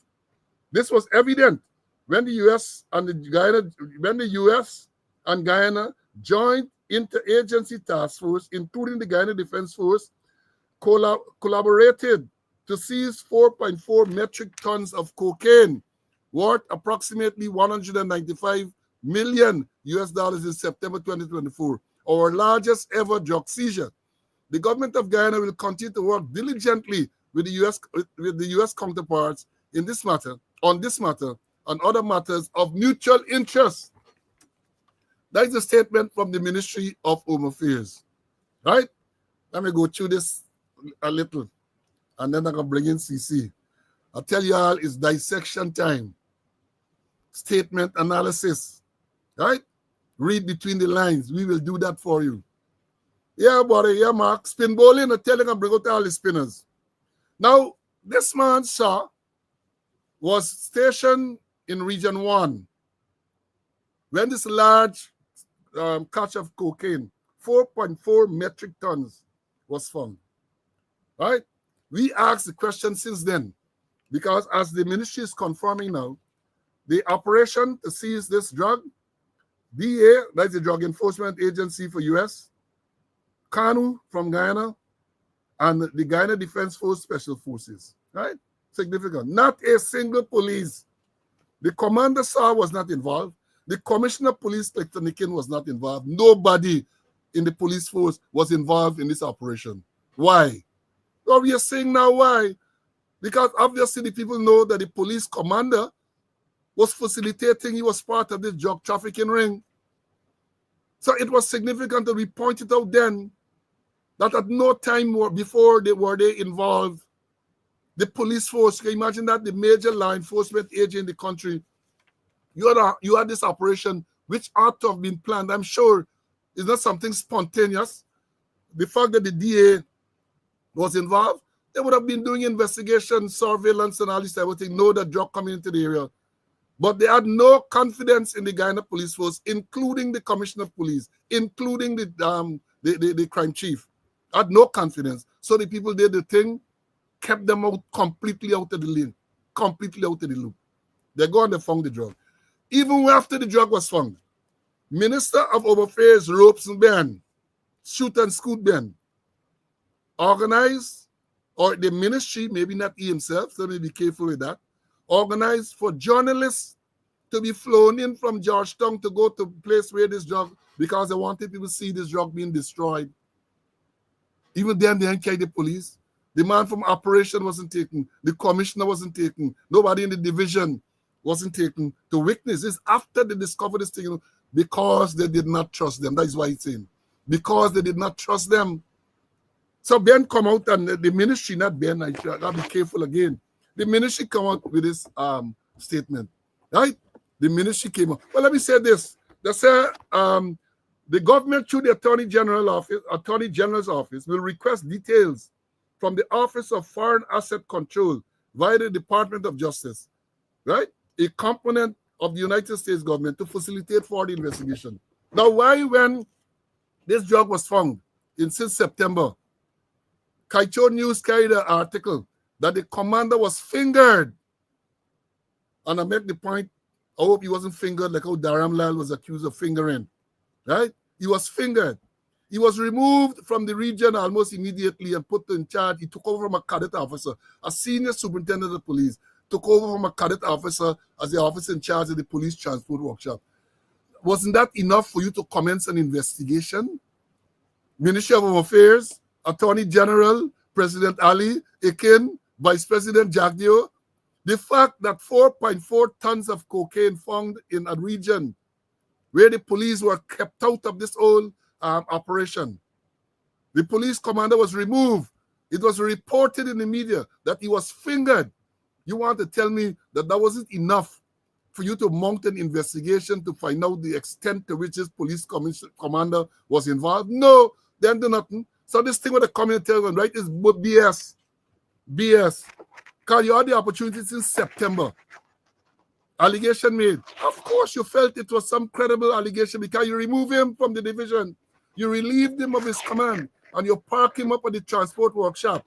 This was evident when the U.S. and Guyana joined interagency task force, including the Guyana Defense Force, collaborated to seize 4.4 metric tons of cocaine worth approximately 195 million US dollars in September 2024, our largest ever drug seizure. The government of Guyana will continue to work diligently with the US counterparts in this matter, on this matter, and other matters of mutual interest. That is a statement from the Ministry of Home Affairs. Right? Let me go through this a little, and then I'm going to bring in CC. I'll tell you all, it's dissection time. Statement analysis. Right? Read between the lines. We will do that for you. Yeah, buddy. Yeah, Mark. Spin bowling. I'm telling you, bring out all the spinners. Now, this man, sir, was stationed in Region 1 when this large catch of cocaine, 4.4 metric tons, was found. Right? We asked the question since then, because as the ministry is confirming now, the operation to seize this drug, DA, that's the Drug Enforcement Agency for US, KANU from Guyana, and the Guyana Defense Force Special Forces. Right? Significant. Not a single police. The commander, sir, was not involved. The commissioner of police, Dr. Nikin, was not involved. Nobody in the police force was involved in this operation. Why? Well, we are saying now why. Because obviously the people know that the police commander was facilitating, he was part of this drug trafficking ring. So it was significant that we pointed out then that at no time before were they involved. The police force, can you imagine that? The major law enforcement agent in the country, you had this operation which ought to have been planned. I'm sure it's not something spontaneous. The fact that the DA was involved, they would have been doing investigation, surveillance, and all this type of thing, know that drug coming into the area. But they had no confidence in the Guyana police force, including the commissioner of police, including the crime chief. Had no confidence. So the people did the thing, kept them out completely out of the lane, completely out of the loop. They go and they found the drug. Even after the drug was found, Minister of Home Affairs ropes and Ben, shoot and scoot Ben, organized, or the ministry, maybe not he himself, so maybe be careful with that, organized for journalists to be flown in from Georgetown to go to a place where this drug, because they wanted people to see this drug being destroyed. Even then, they didn't carry the police. The man from operation wasn't taken. The commissioner wasn't taken. Nobody in the division wasn't taken to witness this after they discovered this thing, because they did not trust them. That is why it's saying. Because they did not trust them. So Ben come out, and the ministry, not Ben, I gotta be careful again. The ministry come out with this statement, right? The ministry came out. Well, let me say this. They say the government through the Attorney General's office will request details from the Office of Foreign Asset Control via the Department of Justice, right? A component of the United States government to facilitate further investigation. Now, why when this drug was found since September, Kaicho News carried an article that the commander was fingered. And I make the point, I hope he wasn't fingered like how Dataram Lal was accused of fingering, right? He was fingered. He was removed from the region almost immediately and put in charge. He took over from a cadet officer, a senior superintendent of police, took over from a cadet officer as the officer in charge of the police transport workshop. Wasn't that enough for you to commence an investigation? Ministry of Home Affairs, Attorney General, President Ali, Akin, Vice President Jagdeo, the fact that 4.4 tons of cocaine found in a region where the police were kept out of this whole operation. The police commander was removed. It was reported in the media that he was fingered. You want to tell me that that wasn't enough for you to mount an investigation to find out the extent to which this police commander was involved? No, they didn't do nothing. So this thing with the community, right, is BS. BS. Because you had the opportunity since September. Allegation made. Of course, you felt it was some credible allegation because you remove him from the division. You relieved him of his command and you park him up at the transport workshop.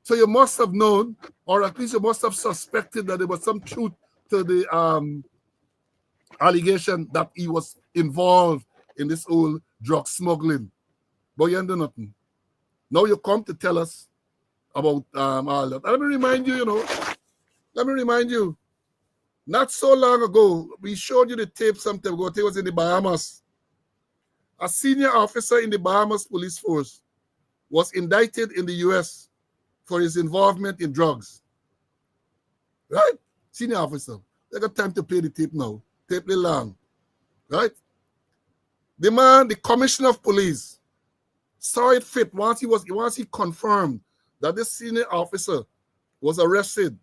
So you must have known, or at least you must have suspected that there was some truth to the allegation that he was involved in this whole drug smuggling. But you ain't done nothing. Now you come to tell us about all that. Let me remind you, let me remind you, not so long ago, we showed you the tape some time ago. It was in the Bahamas. A senior officer in the Bahamas police force was indicted in the US for his involvement in drugs. Right? Senior officer. They got time to play the tape now. Tape the long. Right? The man, the commissioner of police, saw it fit once he confirmed that this senior officer was arrested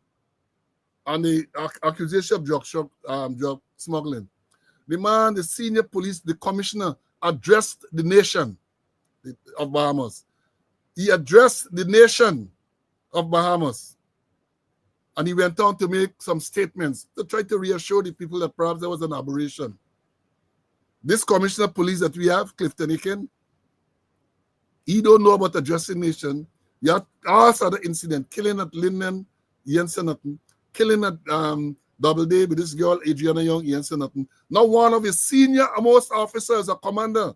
on the accusation of drug smuggling. The man, the senior police, the commissioner, addressed the nation of Bahamas. He addressed the nation of Bahamas. And he went on to make some statements to try to reassure the people that perhaps there was an aberration. This commissioner of police that we have, Clifton Aiken, he don't know about addressing nation. He had all other incident, killing at Linden, he ain't said nothing. Killing at Doubleday with this girl, Adriana Young, he ain't said nothing. Now one of his senior most officers, a commander,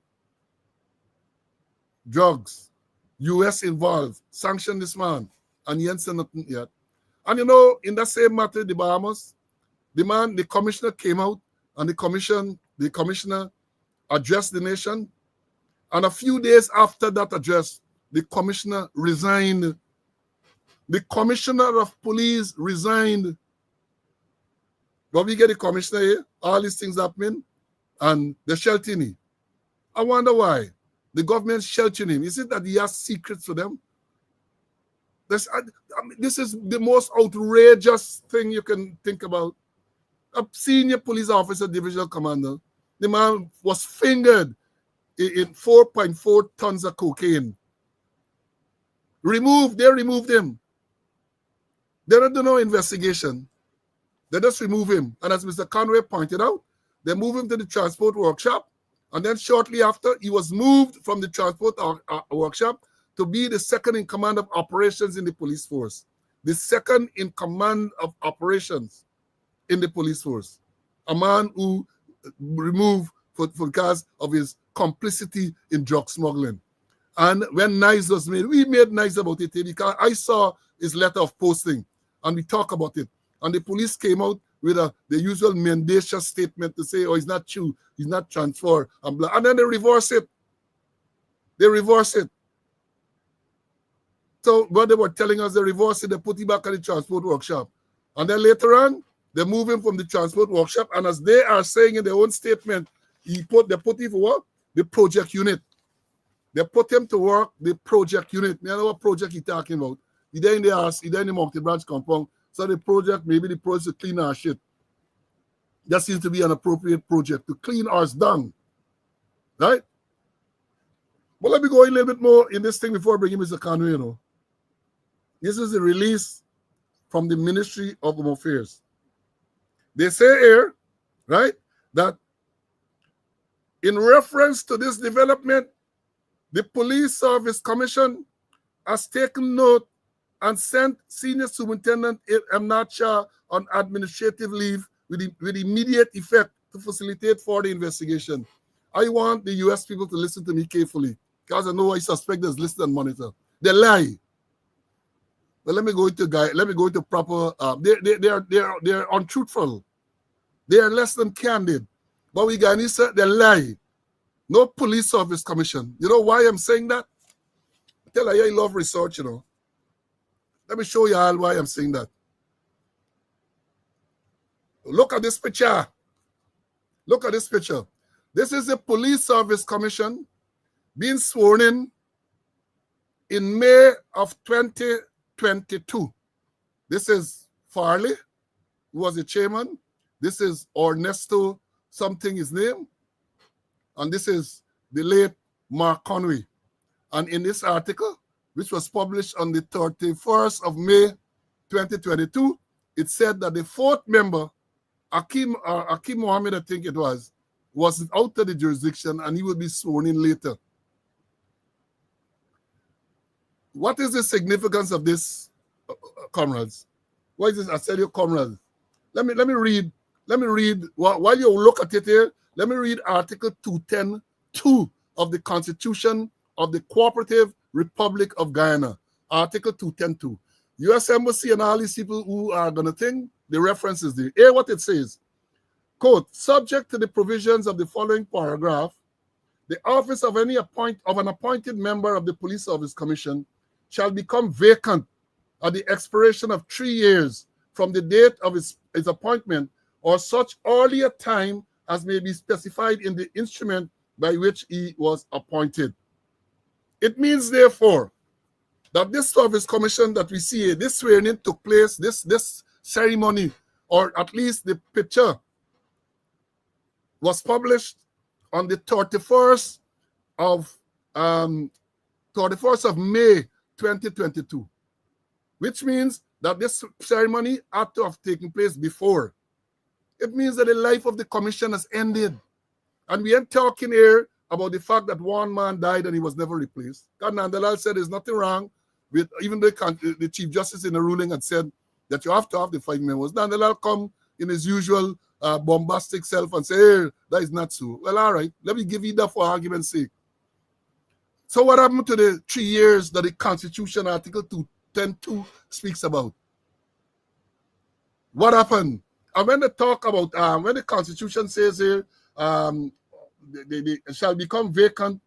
drugs, US involved, sanctioned this man, and he ain't said nothing yet. And in that same matter, the Bahamas, the commissioner came out, and the commissioner addressed the nation. And a few days after that address, the commissioner resigned. The commissioner of police resigned. But we get the commissioner here, all these things happening, and they're sheltering him. I wonder why. The government sheltering him. Is it that he has secrets for them? This is the most outrageous thing you can think about. A senior police officer, divisional commander, the man was fingered in 4.4 tons of cocaine. They removed him. They don't do no investigation. They just remove him. And as Mr. Conway pointed out, they move him to the transport workshop. And then shortly after, he was moved from the transport workshop to be the second in command of operations in the police force. The second in command of operations in the police force. A man who removed because of his complicity in drug smuggling. And when NICE was made, we made NICE about it because I saw his letter of posting and we talk about it. And the police came out with the usual mendacious statement to say, oh, he's not true, he's not transferred, and blah. And then they reverse it. They reverse it. So what they were telling us, they reverse it, they put him back at the transport workshop. And then later on, they move him from the transport workshop. And as they are saying in their own statement, they put him for what? The project unit. They put him to work, the project unit. You know what project he's talking about? He there in the house, he there in the Mountain Branch compound. So the project, maybe the project to clean our shit. That seems to be an appropriate project to clean ours down. Right? But let me go a little bit more in this thing before I bring in Mr. Conway, This is the release from the Ministry of Home Affairs. They say here, right, that in reference to this development, the Police Service Commission has taken note and sent Senior Superintendent M. Shah on administrative leave with immediate effect to facilitate further investigation. I want the US people to listen to me carefully because I know I suspect there's listen and monitor. They lie. But let me go into proper. They're untruthful. They are less than candid. But we got they lie. No Police Service Commission. You know why I'm saying that? I tell you, I love research. Let me show you all why I'm saying that. Look at this picture. Look at this picture. This is the Police Service Commission being sworn in May of 2022. This is Farley, who was the chairman. This is Ernesto, something his name. And this is the late Mark Conway. And in this article, which was published on the 31st of May 2022, it said that the fourth member, Akim Mohammed, I think it was out of the jurisdiction and he will be sworn in later. What is the significance of this, comrades? What is this? I said, you comrades. Let me read. While you look at it here, let me read Article 210.2 of the Constitution of the Cooperative Republic of Guyana. Article 210.2. U.S. Embassy and all these people who are going to think, the references there. Hear what it says. Quote, subject to the provisions of the following paragraph, the office of an appointed member of the Police Service Commission shall become vacant at the expiration of 3 years from the date of his appointment or such earlier time as may be specified in the instrument by which he was appointed. It means, therefore, that this service commission that we see here, this swearing in took place, this ceremony, or at least the picture, was published on the 31st of May 2022, which means that this ceremony had to have taken place before. It means that the life of the commission has ended. And we ain't talking here about the fact that one man died and he was never replaced. God Nandalal said there's nothing wrong with, even the Chief Justice in the ruling had said that you have to have the 5 members. Nandalal come in his usual bombastic self and say, hey, that is not so. Well, all right, let me give you that for argument's sake. So what happened to the 3 years that the Constitution Article 210.2 speaks about? What happened? And when they talk about, when the Constitution says here, they shall become vacant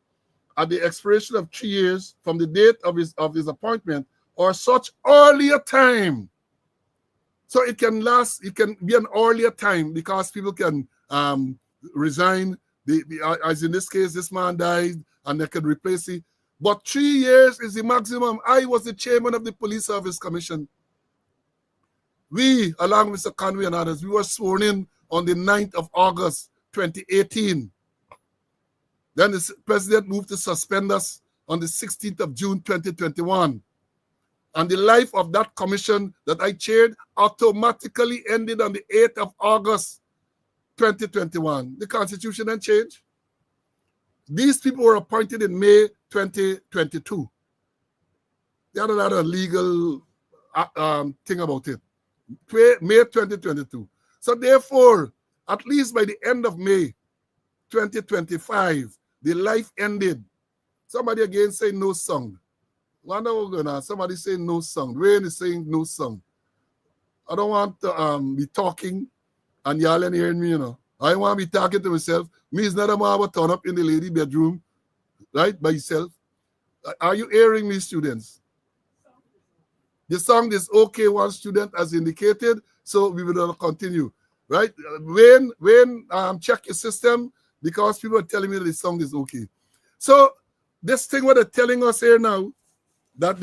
at the expiration of 3 years from the date of his appointment or such earlier time. So it can last, it can be an earlier time because people can resign. As in this case, this man died and they can replace it. But 3 years is the maximum. I was the chairman of the Police Service Commission. We, along with Mr. Conway and others, we were sworn in on the 9th of August, 2018. Then the president moved to suspend us on the 16th of June, 2021. And the life of that commission that I chaired automatically ended on the 8th of August, 2021. The Constitution didn't change. These people were appointed in May 2022. They had another legal thing about it. May 2022. So therefore, at least by the end of May 2025, the life ended. Somebody again say no song. Wonder what's going on. Somebody say no song. Rain is saying no song. I don't want to be talking and y'all ain't hearing me, you know. I want to be talking to myself. Me is not a man but turn up in the lady bedroom, right, by yourself. Are you hearing me, students? The song is okay, one student has indicated, so we will continue, right? When check your system, because people are telling me that the song is okay. So this thing what they're telling us here now, that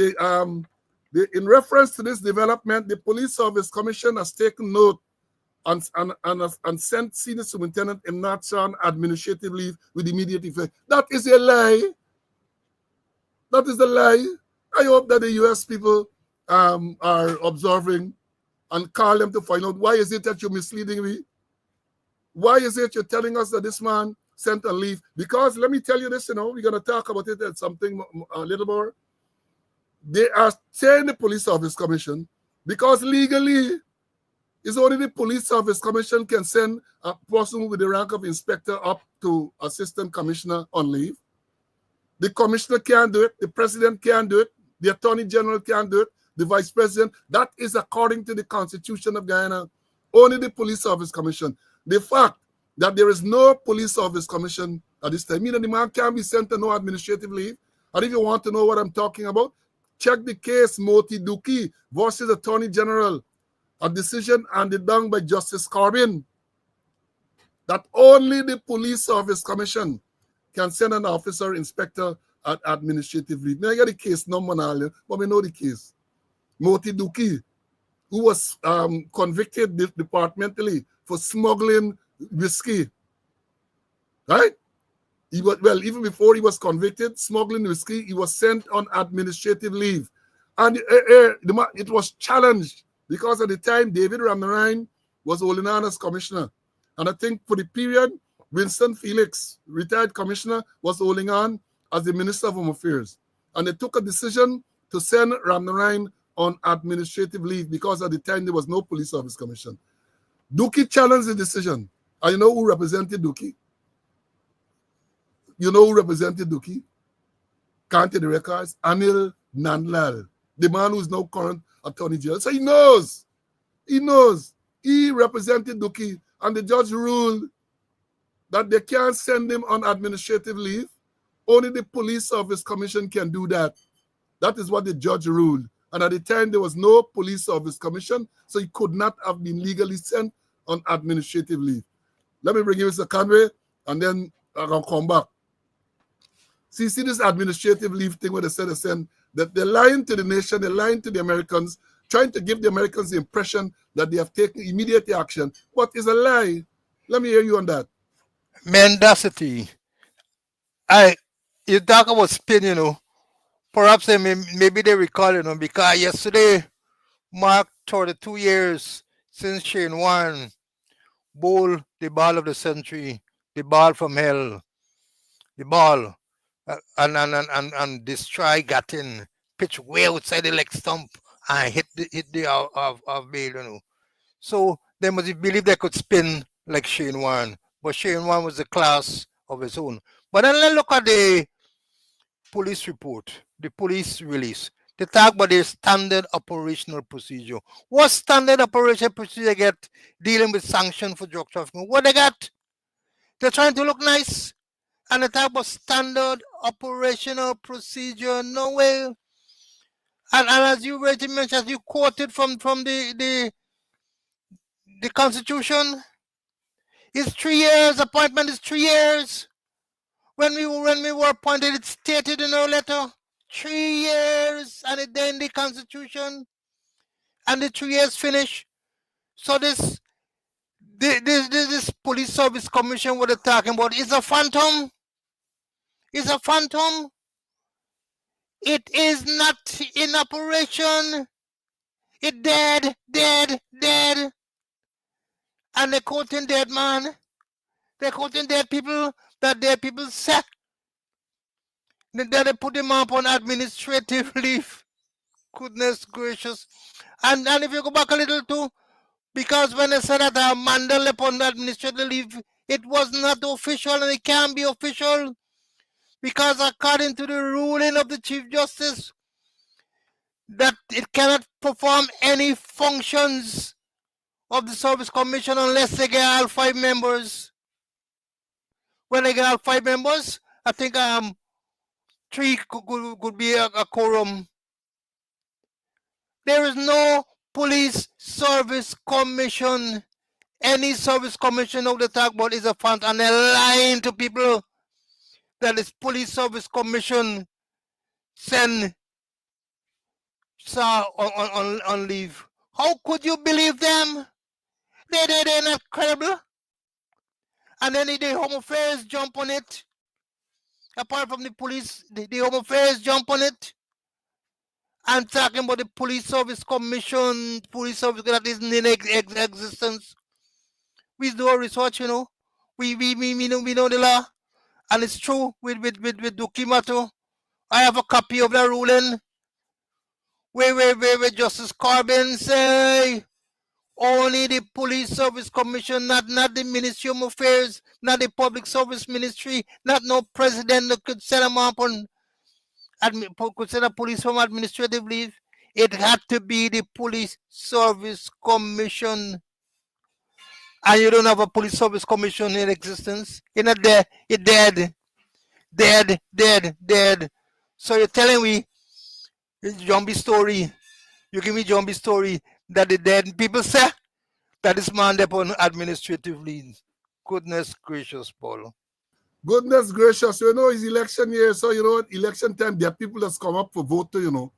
in reference to this development, the Police Service Commission has taken note and sent Senior Superintendent Imnatsa on administrative leave with immediate effect. That is a lie. That is a lie. I hope that the US people are observing and call them to find out why is it that you're misleading me? Why is it you're telling us that this man sent a leave? Because let me tell you this, you know, we're going to talk about it at something a little more. They are saying the Police Service Commission because legally it's only the Police Service Commission can send a person with the rank of inspector up to assistant commissioner on leave. The commissioner can't do it. The president can't do it. The attorney general can't do it. The vice president. That is according to the Constitution of Guyana. Only the Police Service Commission. The fact that there is no Police Service Commission at this time means that the man can be sent to no administrative leave. And if you want to know what I'm talking about, check the case Moti Duki versus Attorney General, a decision handed down by Justice Corbin, that only the Police Service Commission can send an officer inspector at administrative leave. Now I got the case number now, but we know the case. Moti Duki, who was convicted departmentally for smuggling whiskey, right? He was, well, even before he was convicted, smuggling whiskey, he was sent on administrative leave. And it was challenged because at the time, David Ramnarine was holding on as commissioner. And I think for the period, Winston Felix, retired commissioner, was holding on as the Minister of Home Affairs. And they took a decision to send Ramnarine on administrative leave because at the time, there was no Police Service Commission. Duki challenged the decision. And you know who represented Duki? You know who represented Duki? County the records, Anil Nandlal. the man who's now current attorney general. So he knows. He knows. He represented Duki, and the judge ruled that they can't send him on administrative leave. Only the police service commission can do that. That is what the judge ruled. And at the time, there was no police service commission, so he could not have been legally sent on administrative leave. Let me bring you Mr. Conway, and then I'll come back. See this administrative leave thing where they said that they're lying to the nation, they're lying to the Americans, trying to give the Americans the impression that they have taken immediate action. What is a lie? Let me hear you on that. Mendacity. You talk about spin, Perhaps maybe they recall, because yesterday marked 32 years since Shane Warne bowled the ball of the century, the ball from hell, the ball, and destroy Gattin, pitch way outside the leg stump and hit the of bail, So they must believe they could spin like Shane Warne, but Shane Warne was a class of his own. But then let's look at the police report, the police release. They talk about their standard operational procedure. What standard operational procedure get dealing with sanction for drug trafficking? What they got? They're trying to look nice. And they talk about standard operational procedure. No way. And as you already mentioned, as you quoted from the Constitution, it's 3 years. Appointment is 3 years. When we were appointed, it's stated in our letter. 3 years, and it then the Constitution, and the 3 years finish. So this police service commission what they're talking about is a phantom. It's a phantom. It is not in operation. It dead. And they're quoting dead man. They're quoting dead people that dead people say. Then they put them up on administrative leave. Goodness gracious. And if you go back a little too, because when they said that Mandel upon administrative leave, it was not official and it can't be official. Because according to the ruling of the Chief Justice, that it cannot perform any functions of the Service Commission unless they get all 5 members. When they get all 5 members, I think 3 could be a quorum. There is no police service commission. Any service commission of the talk about is a front, and they're lying to people that this police service commission send on leave. How could you believe them? They're not credible. And then the Home Affairs jump on it. Apart from the police, the Home Affairs jump on it. And talking about the police service commission, police service that isn't in existence. We do our research, We know the law. And it's true with Dukimato. I have a copy of the ruling where Justice Corbin say only the police service commission, not the Ministry of Affairs, not the Public Service Ministry, not no president that could send them up on could send a police from administrative leave. It had to be the police service commission. And you don't have a police service commission in existence. You're not there. You're dead. Dead. So you're telling me zombie story. You give me zombie story that the dead people say that this man upon administrative leave. Goodness gracious, Paul. Goodness gracious, it's election year, so election time, there are people that's come up for vote too,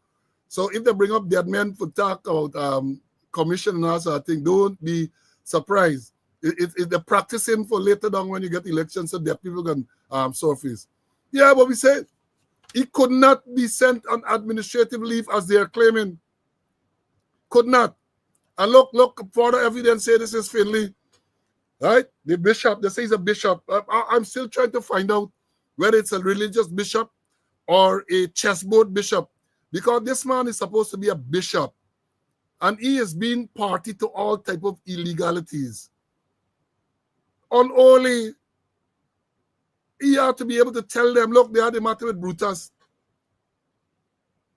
So if they bring up dead men for talk about commission and also, I think don't be surprised. They're practicing for later down when you get elections, so there are people can surface. Yeah, but we said he could not be sent on administrative leave as they are claiming. Could not. And look, further evidence say this is Finley. Right? The bishop, they say he's a bishop. I'm still trying to find out whether it's a religious bishop or a chessboard bishop. Because this man is supposed to be a bishop. And he has been party to all type of illegalities. Unholy. He ought to be able to tell them, look, they had the matter with Brutus.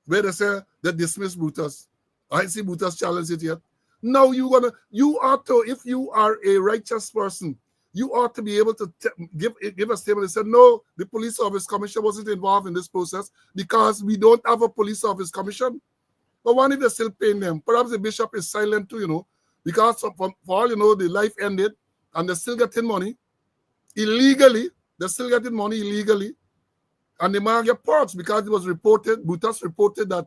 Where they say, They dismiss Brutus. I see Brutus challenge it yet. Now you ought to, if you are a righteous person, you ought to be able to give a statement and say, no, the police office commission wasn't involved in this process because we don't have a police office commission. But one, if they're still paying them, perhaps the bishop is silent too, because for all the life ended and they're still getting money illegally. They're still getting money illegally. And the man get perks because it was reported, Brutus reported that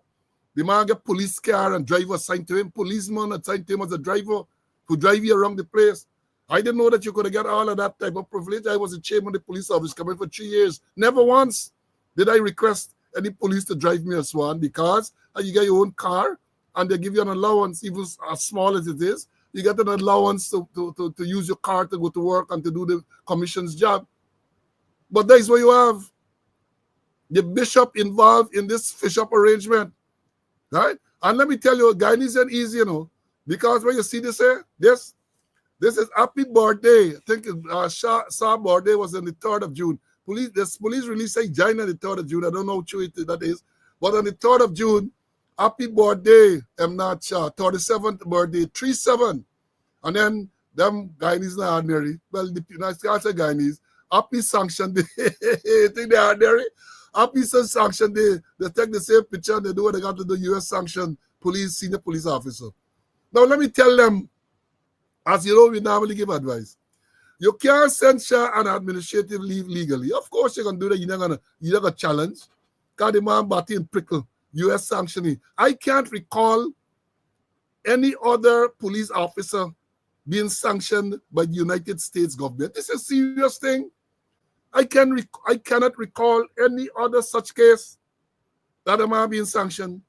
the man get police car and driver assigned to him, policeman assigned to him as a driver to drive you around the place. I didn't know that you could get all of that type of privilege. I was a chairman of the police office coming for 3 years. Never once did I request any police to drive me a Swan because you get your own car and they give you an allowance, even as small as it is. You get an allowance to use your car to go to work and to do the commission's job. But that is what you have. The bishop involved in this fish-up arrangement. Right? And let me tell you, Guyanese ain't easy, because when you see this here, this is happy birthday. I think Shah birthday was on the 3rd of June. Police release say China on the 3rd of June. I don't know how true that is. But on the 3rd of June, happy birthday, I'm not Shah. 37th birthday, 3-7. And then them Guyanese not ordinary. Well, I say Guyanese. Happy sanction day. Think they're ordinary? Happy sanction day. They take the same picture and they do what they got to do, U.S. sanction senior police officer. Now, let me tell them, as you know, we normally give advice. You can't censure an administrative leave legally. Of course, you can do that. You're not gonna challenge. Because the man Batty and Prickle, U.S. sanctioning. I can't recall any other police officer being sanctioned by the United States government. This is a serious thing. I cannot recall any other such case that a man being sanctioned.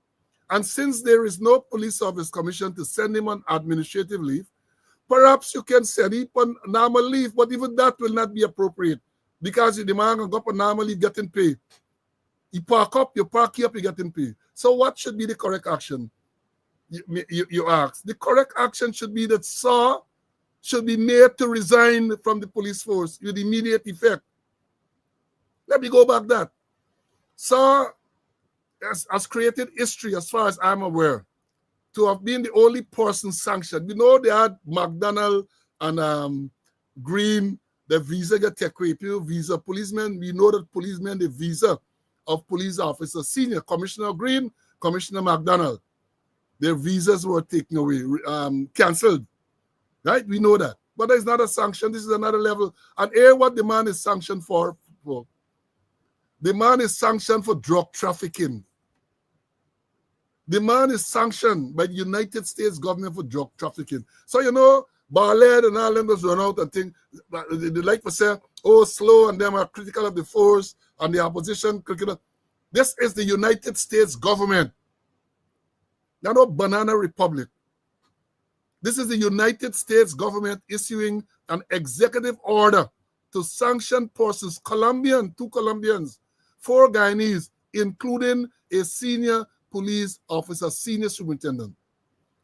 And since there is no police office commission to send him on administrative leave, perhaps you can send him on normal leave, but even that will not be appropriate because the man can go up on normal leave getting paid. You park you getting paid. So what should be the correct action? You ask. The correct action should be that Saw should be made to resign from the police force with immediate effect. Let me go back that. Saw has created history, as far as I'm aware, to have been the only person sanctioned. You know, they had McDonald and Green, the visa get taken away. People visa policemen. We know that policemen, the visa of police officers, senior Commissioner Green, Commissioner McDonald, their visas were taken away, cancelled. Right? We know that. But there's not a sanction. This is another level. And here, what the man is sanctioned for. The man is sanctioned for drug trafficking. The man is sanctioned by the United States government for drug trafficking. So, Barlett and all them just run out and think, they like to say, slow and them are critical of the force and the opposition. This is the United States government. Not no banana republic. This is the United States government issuing an executive order to sanction persons, two Colombians, 4 Guyanese, including a senior police officer, senior superintendent.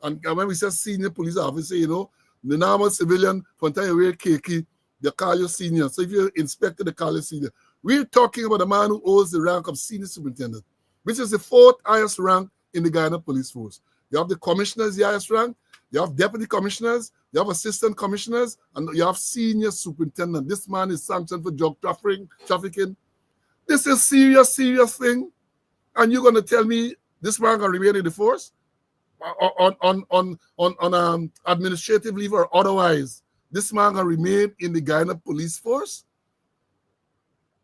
And when we say senior police officer, the normal civilian, from the time you wear khaki, they call you senior. So if you're inspector, they call you senior. We're talking about a man who holds the rank of senior superintendent, which is the 4th highest rank in the Guyana police force. You have the commissioners, the highest rank. You have deputy commissioners, you have assistant commissioners, and you have senior superintendent. This man is sanctioned for drug trafficking. This is serious thing. And you're going to tell me this man can remain in the force on administrative leave or otherwise? This man can remain in the Guyana police force?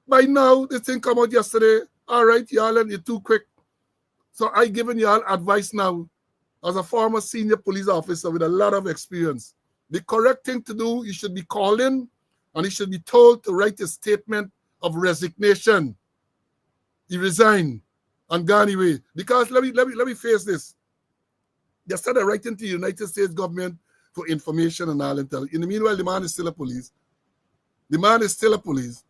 By now, this thing come out yesterday. All right, y'all, and you're too quick. So I giving y'all advice now. As a former senior police officer with a lot of experience, the correct thing to do, you should be called in and he should be told to write a statement of resignation. He resigned and gone away. Because let me face this. They started writing to the United States government for information and all intel. In the meanwhile, the man is still a police. The man is still a police.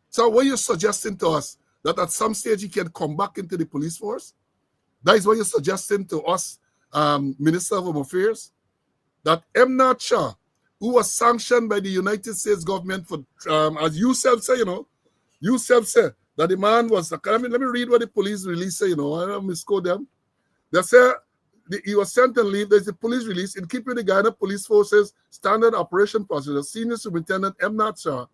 So what you're suggesting to us, that at some stage he can come back into the police force? That is what you're suggesting to us, Minister of Home Affairs, that Emnat Shah, who was sanctioned by the United States government for, as you self say, you self say that the man was, let me read what the police release say, I don't misquote them. They say he was sent on leave. There's a police release in keeping with the Ghana Police Force's standard operation procedure. Senior Superintendent M. Shah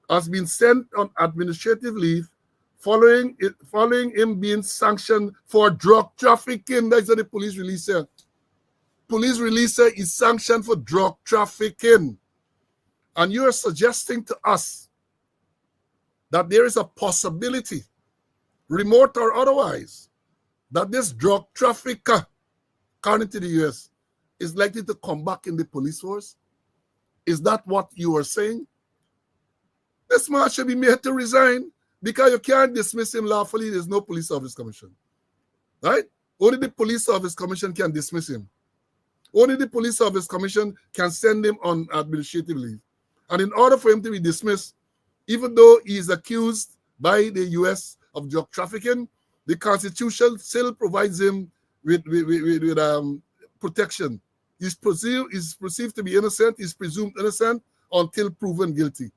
has been sent on administrative leave following him being sanctioned for drug trafficking. That's what the police release said. Police release is sanctioned for drug trafficking. And you are suggesting to us that there is a possibility, remote or otherwise, that this drug trafficker, according to the US, is likely to come back in the police force? Is that what you are saying? This man should be made to resign because you can't dismiss him lawfully. There's no police service commission. Right? Only the police service commission can dismiss him. Only the police service commission can send him on administrative leave. And in order for him to be dismissed, even though he is accused by the US of drug trafficking, the Constitution still provides him with protection. He's perceived to be innocent. He's presumed innocent until proven guilty.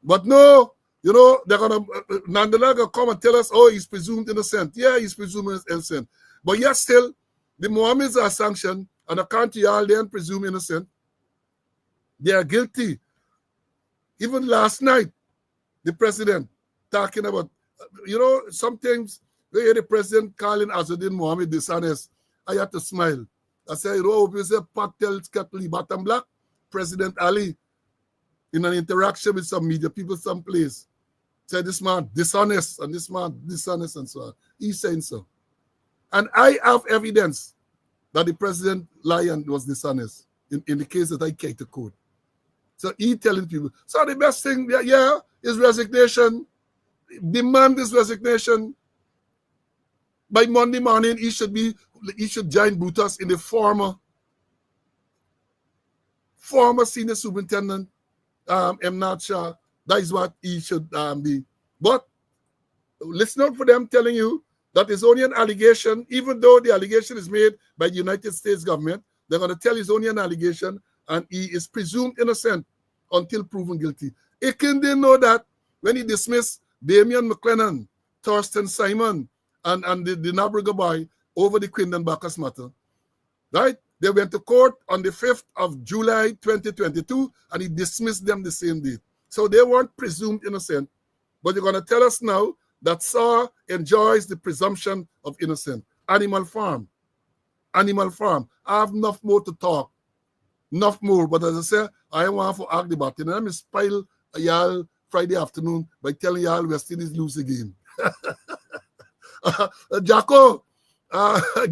But no, they're going to, Mandela going to come and tell us, oh, he's presumed innocent. Yeah, he's presumed innocent. But yet still, the Mohammeds are sanctioned, and according to y'all, they're presumed innocent. They are guilty. Even last night, the president talking about, sometimes they hear the president calling Azuddin Mohammed dishonest. I had to smile. I said, if you say Patel Skatli Bottom Black, President Ali, in an interaction with some media people someplace, said this man dishonest and this man dishonest and so on. He's saying so. And I have evidence that the president lied and was dishonest in the case that I came to court. So he telling people. So the best thing, is resignation. Demand his resignation. By Monday morning, he should join Brutus in the former senior superintendent, M. Shah. That is what he should be. But listen out for them telling you that it's only an allegation, even though the allegation is made by the United States government. They're going to tell it's only an allegation, and he is presumed innocent until proven guilty. Akin didn't know that when he dismissed Damian McLennan, Thorsten Simon, and the Nabriga boy over the Quindon Bacchus matter. Right? They went to court on the 5th of July 2022, and he dismissed them the same day. So they weren't presumed innocent. But you're going to tell us now that Saw enjoys the presumption of innocence. Animal Farm. I have enough more to talk. Enough more. But as I say, I want to argue about it. And let me spoil y'all Friday afternoon by telling y'all West Indies lose the game. Jacko,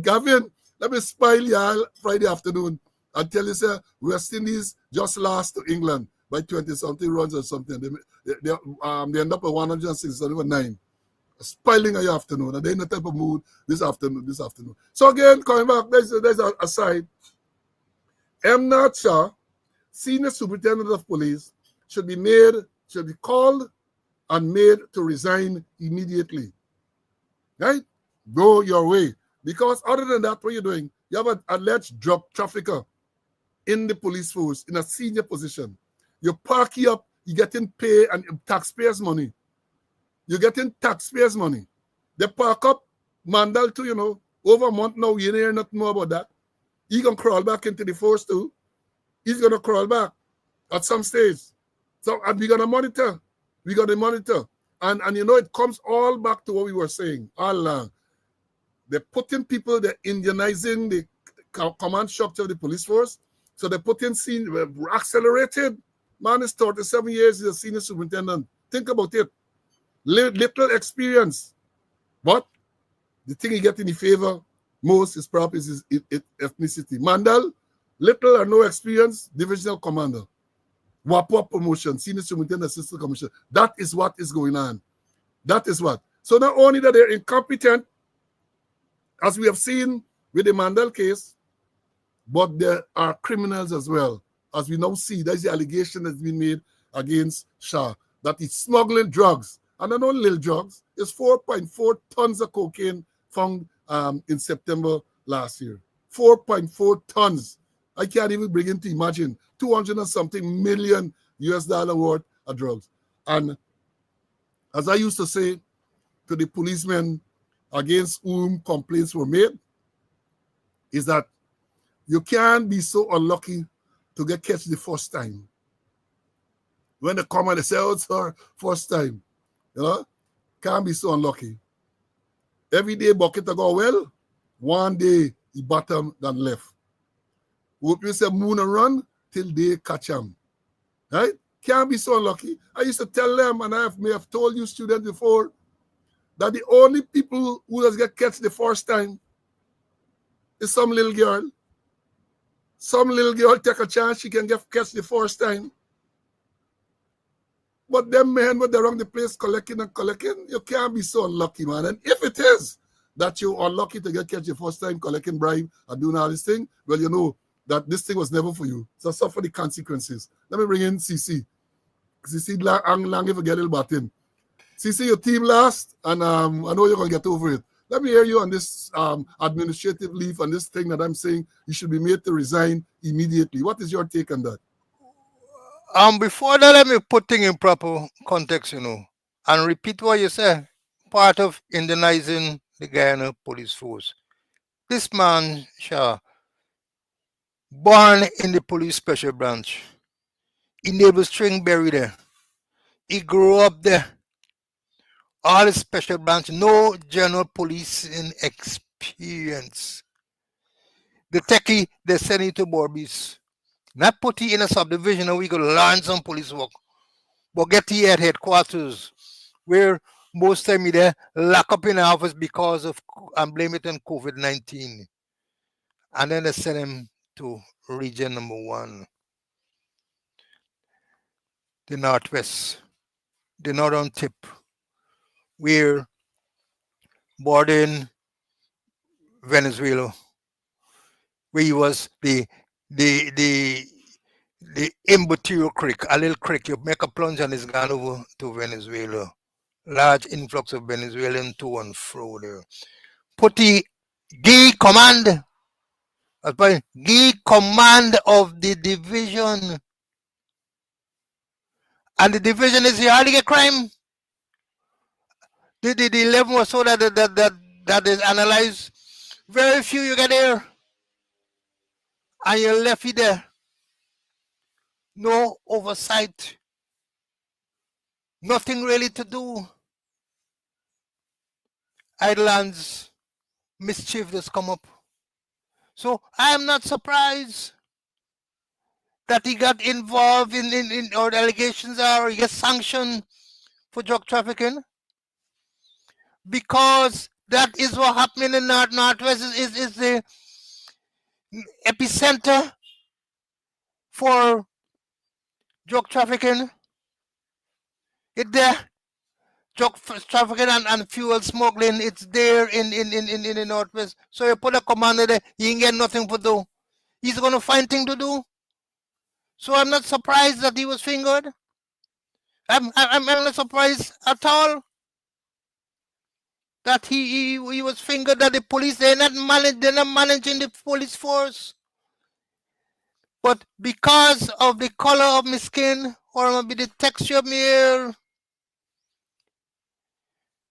Gavin, let me spoil y'all Friday afternoon and tell you, sir, West Indies just lost to England by 20-something runs or something. They end up at 106-9. Spoiling your afternoon, and they're in the type of mood this afternoon. So again, coming back, there's a side. M. Shah, Senior Superintendent of Police, should be called and made to resign immediately. Right? Go your way. Because other than that, what you're doing, you have an alleged drug trafficker in the police force in a senior position. You park you up, you're getting pay and taxpayers' money. You're getting taxpayers' money. They park up Mandal too, over a month now, you hear nothing more about that. He's going to crawl back into the force too. He's going to crawl back at some stage. So, and we're going to monitor. And it comes all back to what we were saying all along. They're putting people, they're Indianizing the command structure of the police force. So they're putting accelerated. Man is 37 years, he's a senior superintendent. Think about it. Little experience. But the thing he gets in the favor most is probably his ethnicity. Mandal, little or no experience, divisional commander. WAPWAP promotion, senior superintendent, assistant commissioner. That is what is going on. That is what. So not only that they're incompetent, as we have seen with the Mandel case, but there are criminals as well. As we now see, there's the allegation that's been made against Shah, that he's smuggling drugs. And not only little drugs, it's 4.4 tons of cocaine found in September last year. 4.4 tons. I can't even begin to imagine. 200 and something million US dollar worth of drugs. And as I used to say to the policemen against whom complaints were made is that you can't be so unlucky to get catch the first time. When they come and they say, oh, it's our first time, you know, can't be so unlucky. Every day bucket go well, one day he bottom than left. Hope you say moon and run till they catch him. Right? Can't be so unlucky. I used to tell them, and I may have told you students before, that the only people who does get catch the first time is some little girl. Some little girl take a chance, she can get catch the first time. But them men, when they're around the place collecting and collecting, you can't be so unlucky, man. And if it is that you're unlucky to get catch the first time collecting bribe and doing all this thing, well, you know that this thing was never for you. So suffer the consequences. Let me bring in CC. CC lang if you get a button. CC, your team last, and I know you're going to get over it. Let me hear you on this administrative leave and this thing that I'm saying you should be made to resign immediately. What is your take on that? Before that, let me put things in proper context, and repeat what you said. Part of Indonesian the Guyana police force. This man, Shah, born in the police special branch. He never string buried there. He grew up there. All the special branch, no general policing experience. The techie, they send him to Borbis. Not put him in a subdivision where we could learn some police work, but get him at headquarters, where most time he there lock up in the office because of, and blame it on COVID-19. And then they send him to region number 1, the Northwest, the northern tip, where bordering Venezuela, where he was the Obituaries creek, a little creek. You make a plunge and it's gone over to Venezuela. Large influx of Venezuelan to and fro there. Put the command of the division. And the division is hardly a crime. The 11 or so that is analyzed. Very few you get there. And you left it there. No oversight. Nothing really to do. Idlands, mischief just come up. So I am not surprised that he got involved in or the allegations are he gets sanctioned for drug trafficking, because that is what happened in the Northwest is the epicenter for drug trafficking. It's there. Drug trafficking and fuel smuggling, it's there in the Northwest. So you put a commander there, he ain't get nothing to do. He's going to find things to do. So I'm not surprised that he was fingered. I'm not surprised at all that he was fingered, that the police, they're not managing the police force. But because of the color of my skin, or maybe the texture of my hair,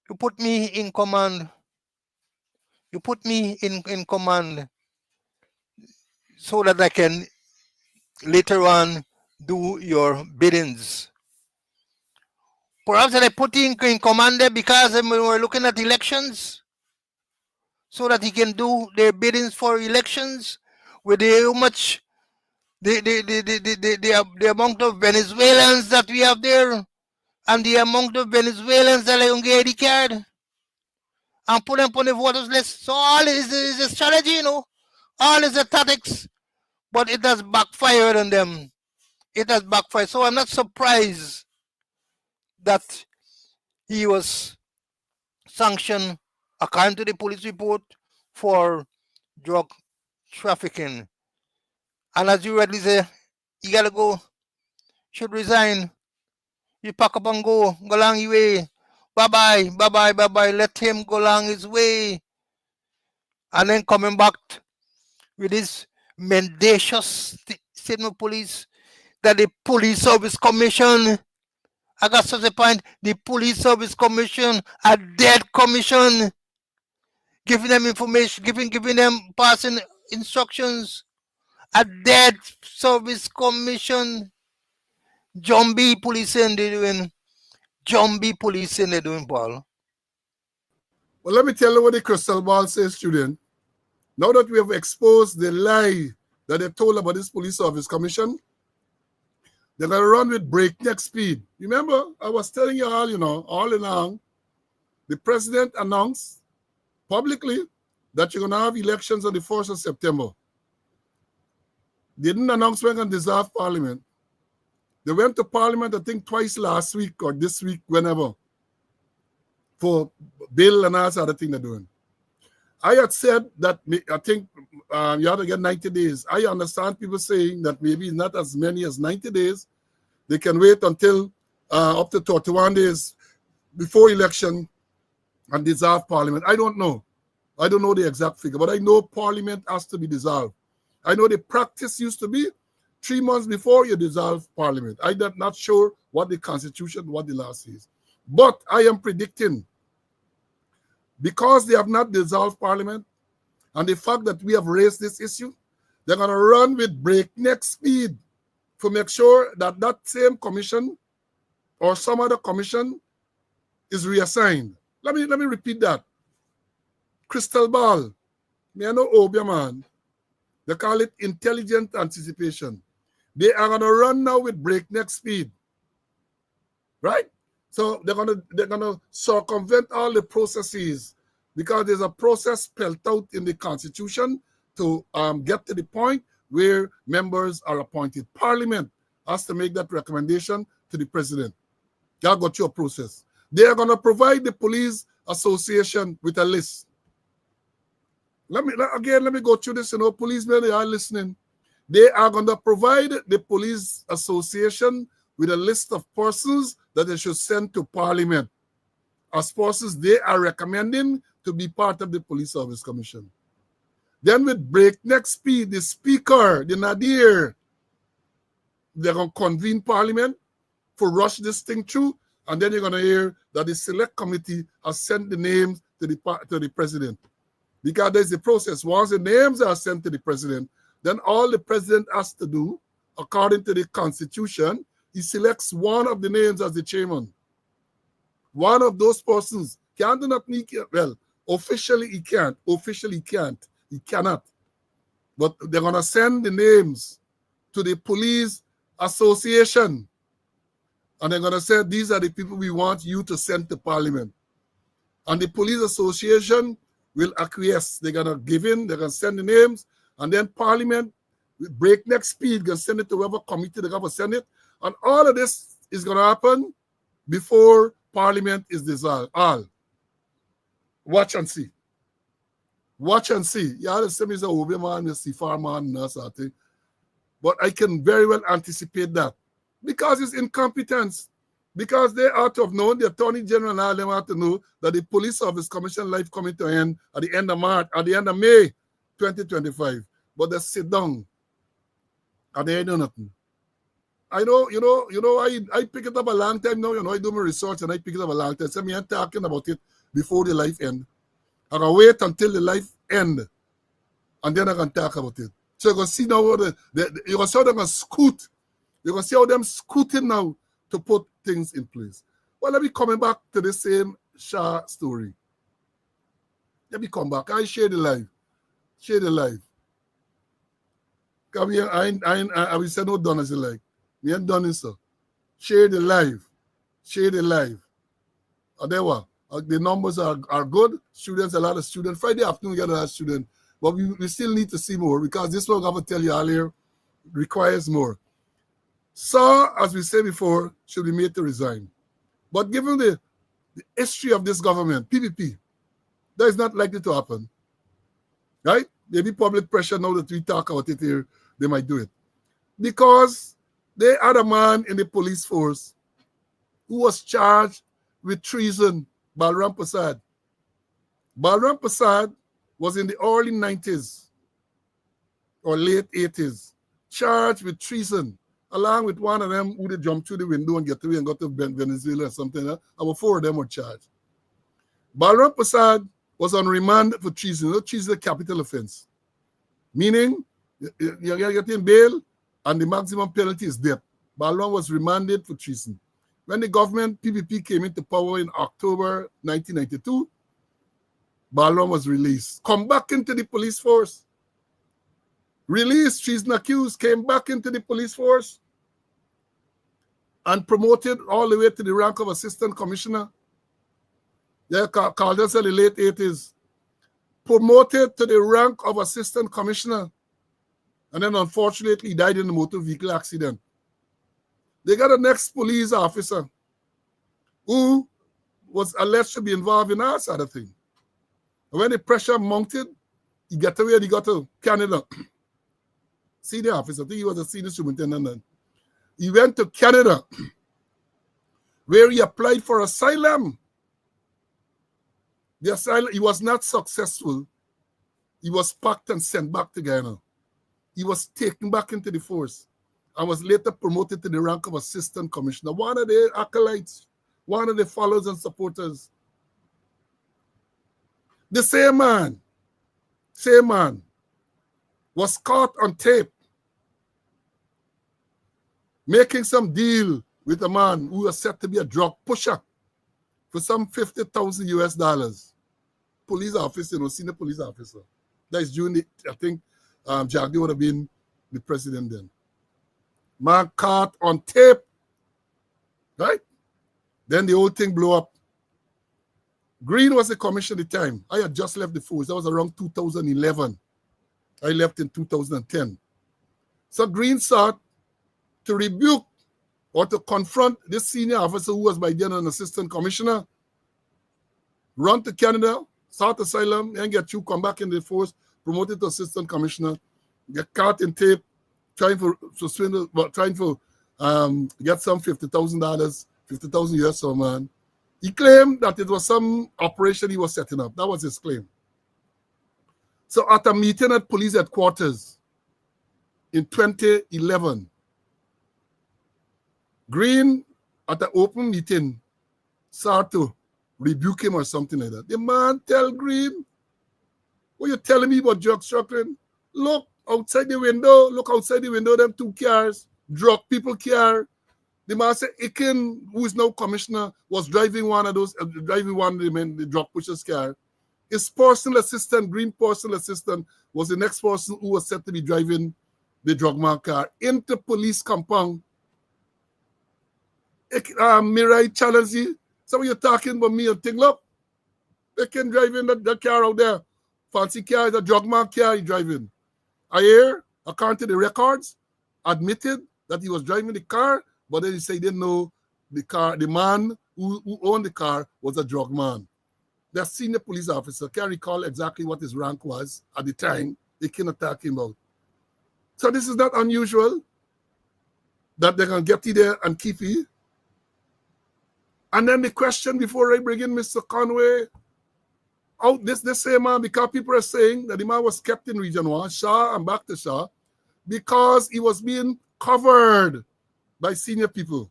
you put me in command. You put me in command so that I can later on do your biddings. Perhaps I put him in command there because we're looking at elections, so that he can do their biddings for elections with how much the amount of Venezuelans that we have there, and the amount of Venezuelans that are on the ID card, and put them on the voters list. So all is a strategy, all is a tactics, but it has backfired on them. It has backfired. So I'm not surprised that he was sanctioned, according to the police report, for drug trafficking. And as you rightly say, you gotta go, should resign. You pack up and go along your way. Bye bye. Let him go along his way. And then coming back with this mendacious statement, police, that the Police Service Commission, I got such a point, the Police Service Commission, a dead commission. giving them information, giving them passing instructions. A dead service commission, zombie policing they're doing. Zombie policing they're doing, Paul. Well, let me tell you what the crystal ball says, student. Now that we have exposed the lie that they told about this police service commission, they're going to run with breakneck speed. Remember, I was telling you all, all along, the president announced publicly that you're going to have elections on the 1st of September. They didn't announce when they're going to dissolve parliament. They went to parliament, I think, twice last week or this week, whenever, for bill and all other thing they're doing. I had said that I think you have to get 90 days. I understand people saying that maybe not as many as 90 days. They can wait until up to 31 days before election and dissolve parliament. I don't know. I don't know the exact figure, but I know parliament has to be dissolved. I know the practice used to be 3 months before you dissolve parliament. I'm not sure what the constitution, what the law says. But I am predicting, because they have not dissolved parliament, and the fact that we have raised this issue, they're going to run with breakneck speed to make sure that that same commission or some other commission is reassigned. Let me repeat that. Crystal ball. Me I know Obia, man. They call it intelligent anticipation. They are going to run now with breakneck speed, right? So they're gonna circumvent all the processes, because there's a process spelled out in the Constitution to get to the point where members are appointed. Parliament has to make that recommendation to the president. That got your process. They are going to provide the police association with a list. Let me go through this. Policemen, they are listening. They are going to provide the police association with a list of persons that they should send to parliament as persons they are recommending to be part of the police service commission. Then with breakneck speed, the speaker, the nadir, they're going to convene parliament to rush this thing through, and then you're going to hear that the select committee has sent the names to the president. Because there's the process. Once the names are sent to the president, then all the president has to do, according to the Constitution, he selects one of the names as the chairman. One of those persons can't do not make it. Well, officially he can't. Officially he can't. He cannot. But they're going to send the names to the police association. And they're going to say, these are the people we want you to send to parliament. And the police association will acquiesce. They're going to give in. They're going to send the names. And then parliament, with breakneck speed, going to send it to whatever committee they're going to send it. And all of this is going to happen before parliament is dissolved. All. Watch and see. Watch and see. Yeah, the same as a Obi man, you see farman, and sort of. But I can very well anticipate that. Because it's incompetence. Because they ought to have known, the Attorney General and all them ought to know that the Police Service Commission life coming to an end at the end of March, at the end of May 2025. But they sit down and they ain't do nothing. I know, I pick it up a long time now, I do my research and I pick it up a long time. So me I'm talking about it before the life end. I can wait until the life end and then I can talk about it. So you can see now you can see how them scoot. You can see how them scooting now to put things in place. Well, let me come back to the same Shah story. Let me come back. I share the life. Share the life. Come here, I will say no done as you like. We ain't done it, so. Share the life. Share the life. There the numbers are good. Students, a lot of students. Friday afternoon, we get a lot of students. But we still need to see more, because this one I'm going to tell you earlier requires more. So, as we said before, should be made to resign. But given the history of this government, PPP, that is not likely to happen. Right? Maybe public pressure, now that we talk about it here, they might do it. Because they had a man in the police force who was charged with treason, Balram Prasad. Balram Prasad was in the early 90s or late 80s, charged with treason, along with one of them who they jumped through the window and get away and got to Venezuela or something. About 4 of them were charged. Balram Prasad was on remand for treason. Treason is a capital offense. Meaning, you're getting bail and the maximum penalty is death. Balwan was remanded for treason. When the government, PPP, came into power in October 1992, Balwan was released. Come back into the police force. Released, treason accused, came back into the police force and promoted all the way to the rank of assistant commissioner. Yeah, called us in the late 80s. Promoted to the rank of assistant commissioner. And then unfortunately, he died in a motor vehicle accident. They got a next police officer who was alleged to be involved in our side of thing. And when the pressure mounted, he got away and he got to Canada. Senior officer, I think he was a senior superintendent then. He went to Canada where he applied for asylum. The asylum, he was not successful. He was packed and sent back to Ghana. He was taken back into the force and was later promoted to the rank of assistant commissioner. One of their acolytes, one of the followers and supporters. The same man was caught on tape making some deal with a man who was said to be a drug pusher for some $50,000 US. Police officer, senior police officer. That is during the, I think, Jagdi would have been the president then. Man caught on tape, right? Then the whole thing blew up. Green was the commissioner at the time. I had just left the force. That was around 2011. I left in 2010. So Green sought to rebuke or to confront this senior officer who was by then an assistant commissioner, run to Canada, sought asylum, and get you, come back in the force, promoted to assistant commissioner, get caught in tape, trying to swindle, trying to get some $50,000, 50,000 US or man. He claimed that it was some operation he was setting up. That was his claim. So at a meeting at police headquarters in 2011, Green, at an open meeting, started to rebuke him or something like that. The man tell Green, what you telling me about drug smuggling? Look outside the window, them two cars, drug people car. The man said Ikin, who is now commissioner, was driving one of those, the drug pushers car. His personal assistant, Green personal assistant, was the next person who was said to be driving the drug man car into police compound. Mirai challenge you. So when you're talking about me and thing, look, they can drive in that car out there. Fancy car, the drug man car he driving. I hear, according to the records, admitted that he was driving the car, but then he said he didn't know the man who owned the car was a drug man. The senior police officer can't recall exactly what his rank was at the time. They can attack him out. So this is not unusual that they can get you there and keep you. And then the question before I bring in Mr. Conway, this same man, because people are saying that the man was kept in Region 1, Shah and back to Shah, because he was being covered by senior people.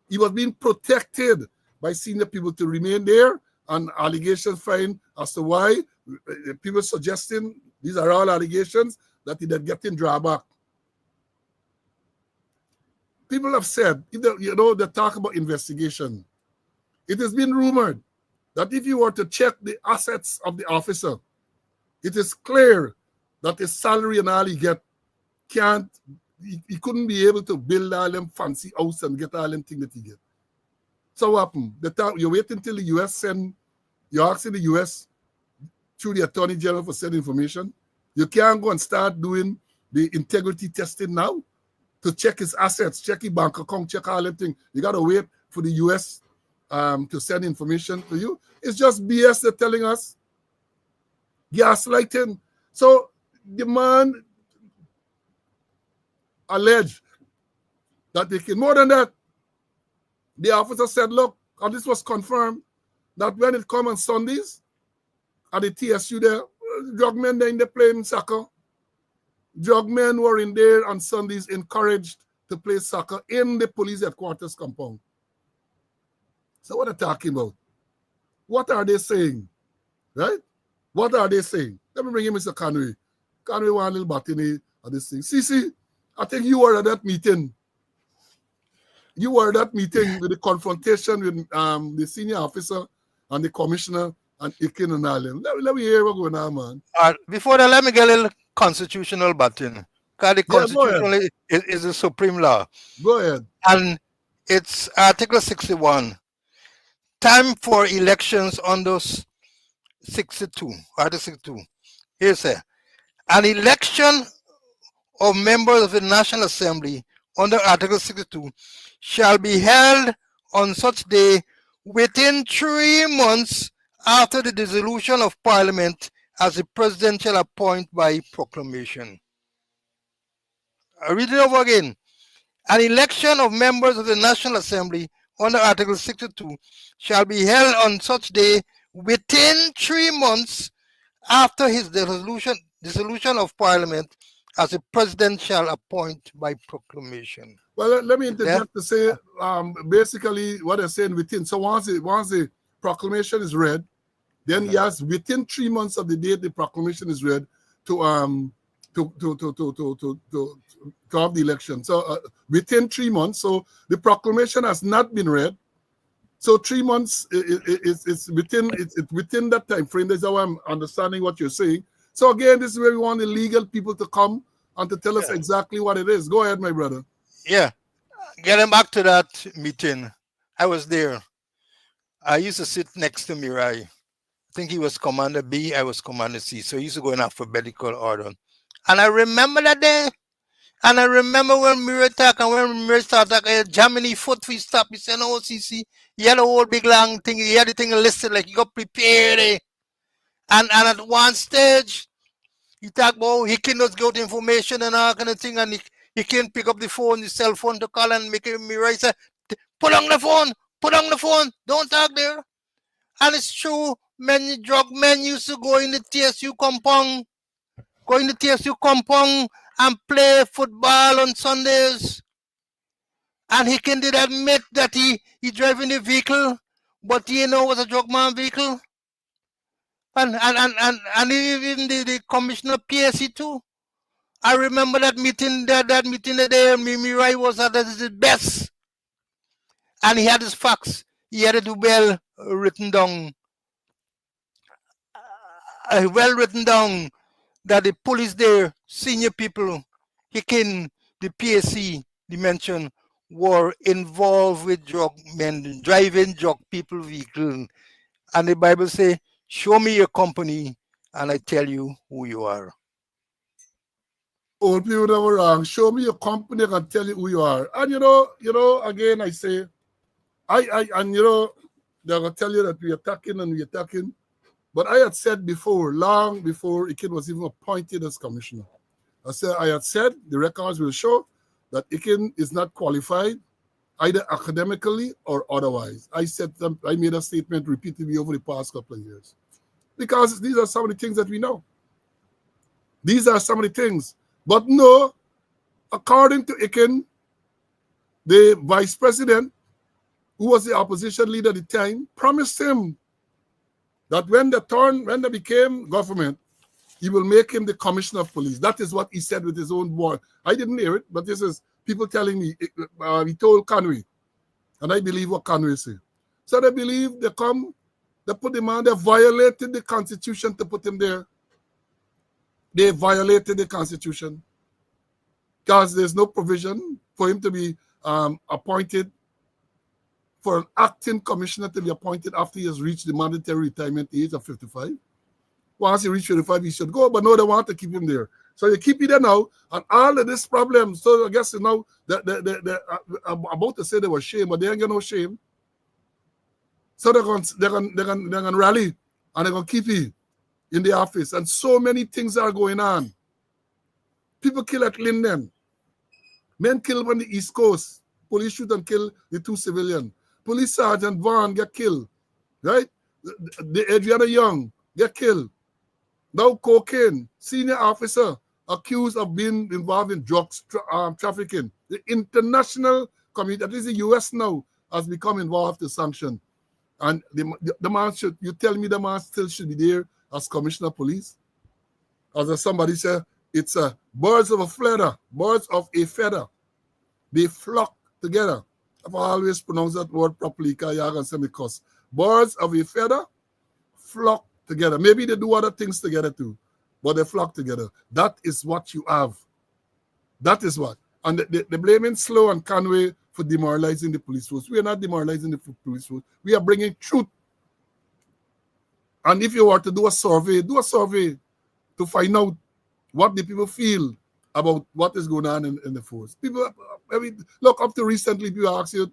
He was being protected by senior people to remain there, and allegations find as to why people suggesting these are all allegations that he did getting drawback. People have said, they talk about investigation. It has been rumored that if you were to check the assets of the officer, it is clear that his salary and all he get he couldn't be able to build all them fancy house and get all them things that he get. So what happened? You wait until the US you're asking the US through the Attorney General for said information. You can't go and start doing the integrity testing now to check his assets, check his bank account, check all them things. You got to wait for the US to send information to you. It's just BS they're telling us. Gaslighting. So the man alleged that they can. More than that, the officer said, look, and this was confirmed, that when it come on Sundays at the TSU there, drug men there in the playing soccer. Drug men were in there on Sundays encouraged to play soccer in the police headquarters compound. So what are they talking about? What are they saying? right? What are they saying? Let me bring in Mr. Conway. Conway want a little batini of this thing. CC, I think you were at that meeting. You were at that meeting with the confrontation with the senior officer and the commissioner and Ikin and Allen. Let me hear what's going on, man. Before that, let me get a little constitutional button. Because the Yeah, go ahead. constitution is the supreme law. Go ahead. And it's Article 61. Time for elections under 62. Article 62. Here's a an election of members of the National Assembly under Article 62 shall be held on such day within 3 months after the dissolution of Parliament as the President shall appoint by proclamation. I read it over again. An election of members of the National Assembly under Article 62 shall be held on such day within 3 months after his dissolution of Parliament, as the President shall appoint by proclamation. Well, let me interject to say, basically, what they're saying within. So once the proclamation is read, then he has within 3 months of the date the proclamation is read to have the election. So within 3 months. So the proclamation has not been read. So 3 months is within that time frame. That's how I'm understanding what you're saying. So again, this is where we want the legal people to come and to tell us exactly what it is. Go ahead, my brother. Yeah. Getting back to that meeting, I was there. I used to sit next to Mirai. I think he was Commander B, I was Commander C. So he used to go in alphabetical order. And I remember that day. And I remember when Mirai talk, and when Mirai started Germany foot we stop, he said, "No, CC, he had a whole big long thing, he had the thing listed, like you got prepared. And at one stage, he talked about he cannot get information and all kind of thing, and he can't pick up the phone, the cell phone to call and make me right. Say, put on the phone, don't talk there. And it's true, many drug men used to go in the TSU compound, and play football on Sundays. And he can did admit that he driving the vehicle, but he know was a drug man vehicle. And even the commissioner PSC too. I remember that meeting there, Mirai was at his best. And he had his facts. He had it written down. Well written down that the police there, senior people, he can, the PSC, the mention, were involved with drug men, driving drug people vehicle. And the Bible say, show me your company and I tell you who you are. Old people that were wrong. Show me your company and tell you who you are. And again, I say, they're gonna tell you that we're attacking. But I had said before, long before Ikin was even appointed as commissioner, I had said the records will show that Ikin is not qualified either academically or otherwise. I made a statement repeatedly over the past couple of years. Because these are some of the things that we know. These are some of the things. But no, according to Ikin, the vice president, who was the opposition leader at the time, promised him that when they became government, he will make him the commissioner of police. That is what he said with his own voice. I didn't hear it, but this is people telling me. He told Conway, and I believe what Conway said. So they believe they put him on, they violated the Constitution to put him there. They violated the Constitution because there's no provision for him to be appointed, for an acting commissioner to be appointed after he has reached the mandatory retirement age of 55. Once he reaches 55, he should go, but no, they want to keep him there. So you keep it there now, and all of this problem. So I guess now they're about to say they were shame, but they ain't got no shame. So they're gonna rally and they're gonna keep it in the office. And so many things are going on. People kill at Linden. Men killed on the East Coast. Police shoot and kill the 2 civilians. Police Sergeant Vaughn get killed. Right? The Adriana Young get killed. Now cocaine. Senior officer accused of being involved in drugs trafficking. The international community, at least the US now, has become involved to sanction. And the man should, you tell me the man still should be there as commissioner of police? As somebody said, it's a birds of a feather, birds of a feather. They flock together. I've always pronounced that word properly because you're going to say me cuss. Birds of a feather flock together. Maybe they do other things together too, but they flock together. That is what you have. That is what. And they're blaming Slow and Conway for demoralizing the police force. We are not demoralizing the police force. We are bringing truth. And if you were to do a survey to find out what the people feel about what is going on in the force. People, I mean, look, up to recently, people ask you,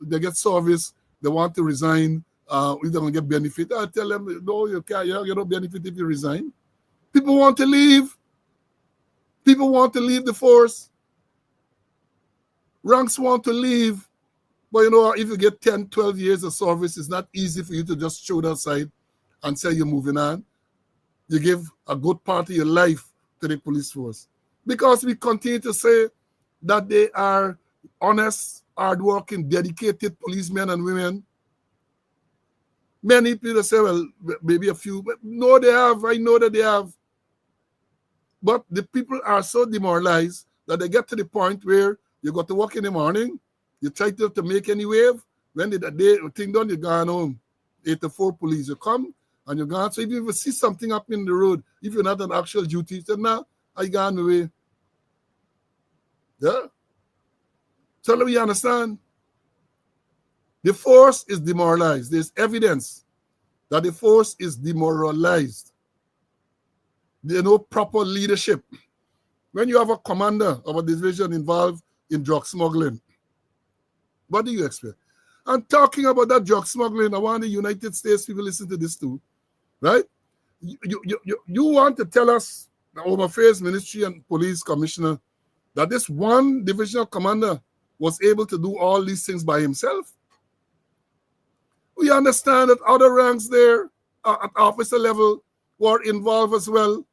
they get service, they want to resign, if they're going to get benefit. I tell them, no, you can't, you don't benefit if you resign. People want to leave. People want to leave the force. Ranks want to leave. But you know, if you get 10, 12 years of service, it's not easy for you to just show that side and say you're moving on. You give a good part of your life to the police force. Because we continue to say that they are honest, hardworking, dedicated policemen and women. Many people say, well, maybe a few, but no, they have. I know that they have. But the people are so demoralized that they get to the point where you got to work in the morning, you try to make any wave. When the day thing done, you're gone home. 8 to 4 police, you come and you're gone. So if you see something happening in the road, if you're not on actual duty, you say, nah, I gone away. Yeah? So let me understand. The force is demoralized. There's evidence that the force is demoralized. There's no proper leadership. When you have a commander of a division involved in drug smuggling, what do you expect? And talking about that drug smuggling, I want the United States people listen to this too, right? You want to tell us, the Home Affairs Ministry and Police Commissioner, that this one divisional commander was able to do all these things by himself? We understand that other ranks there at officer level were involved as well.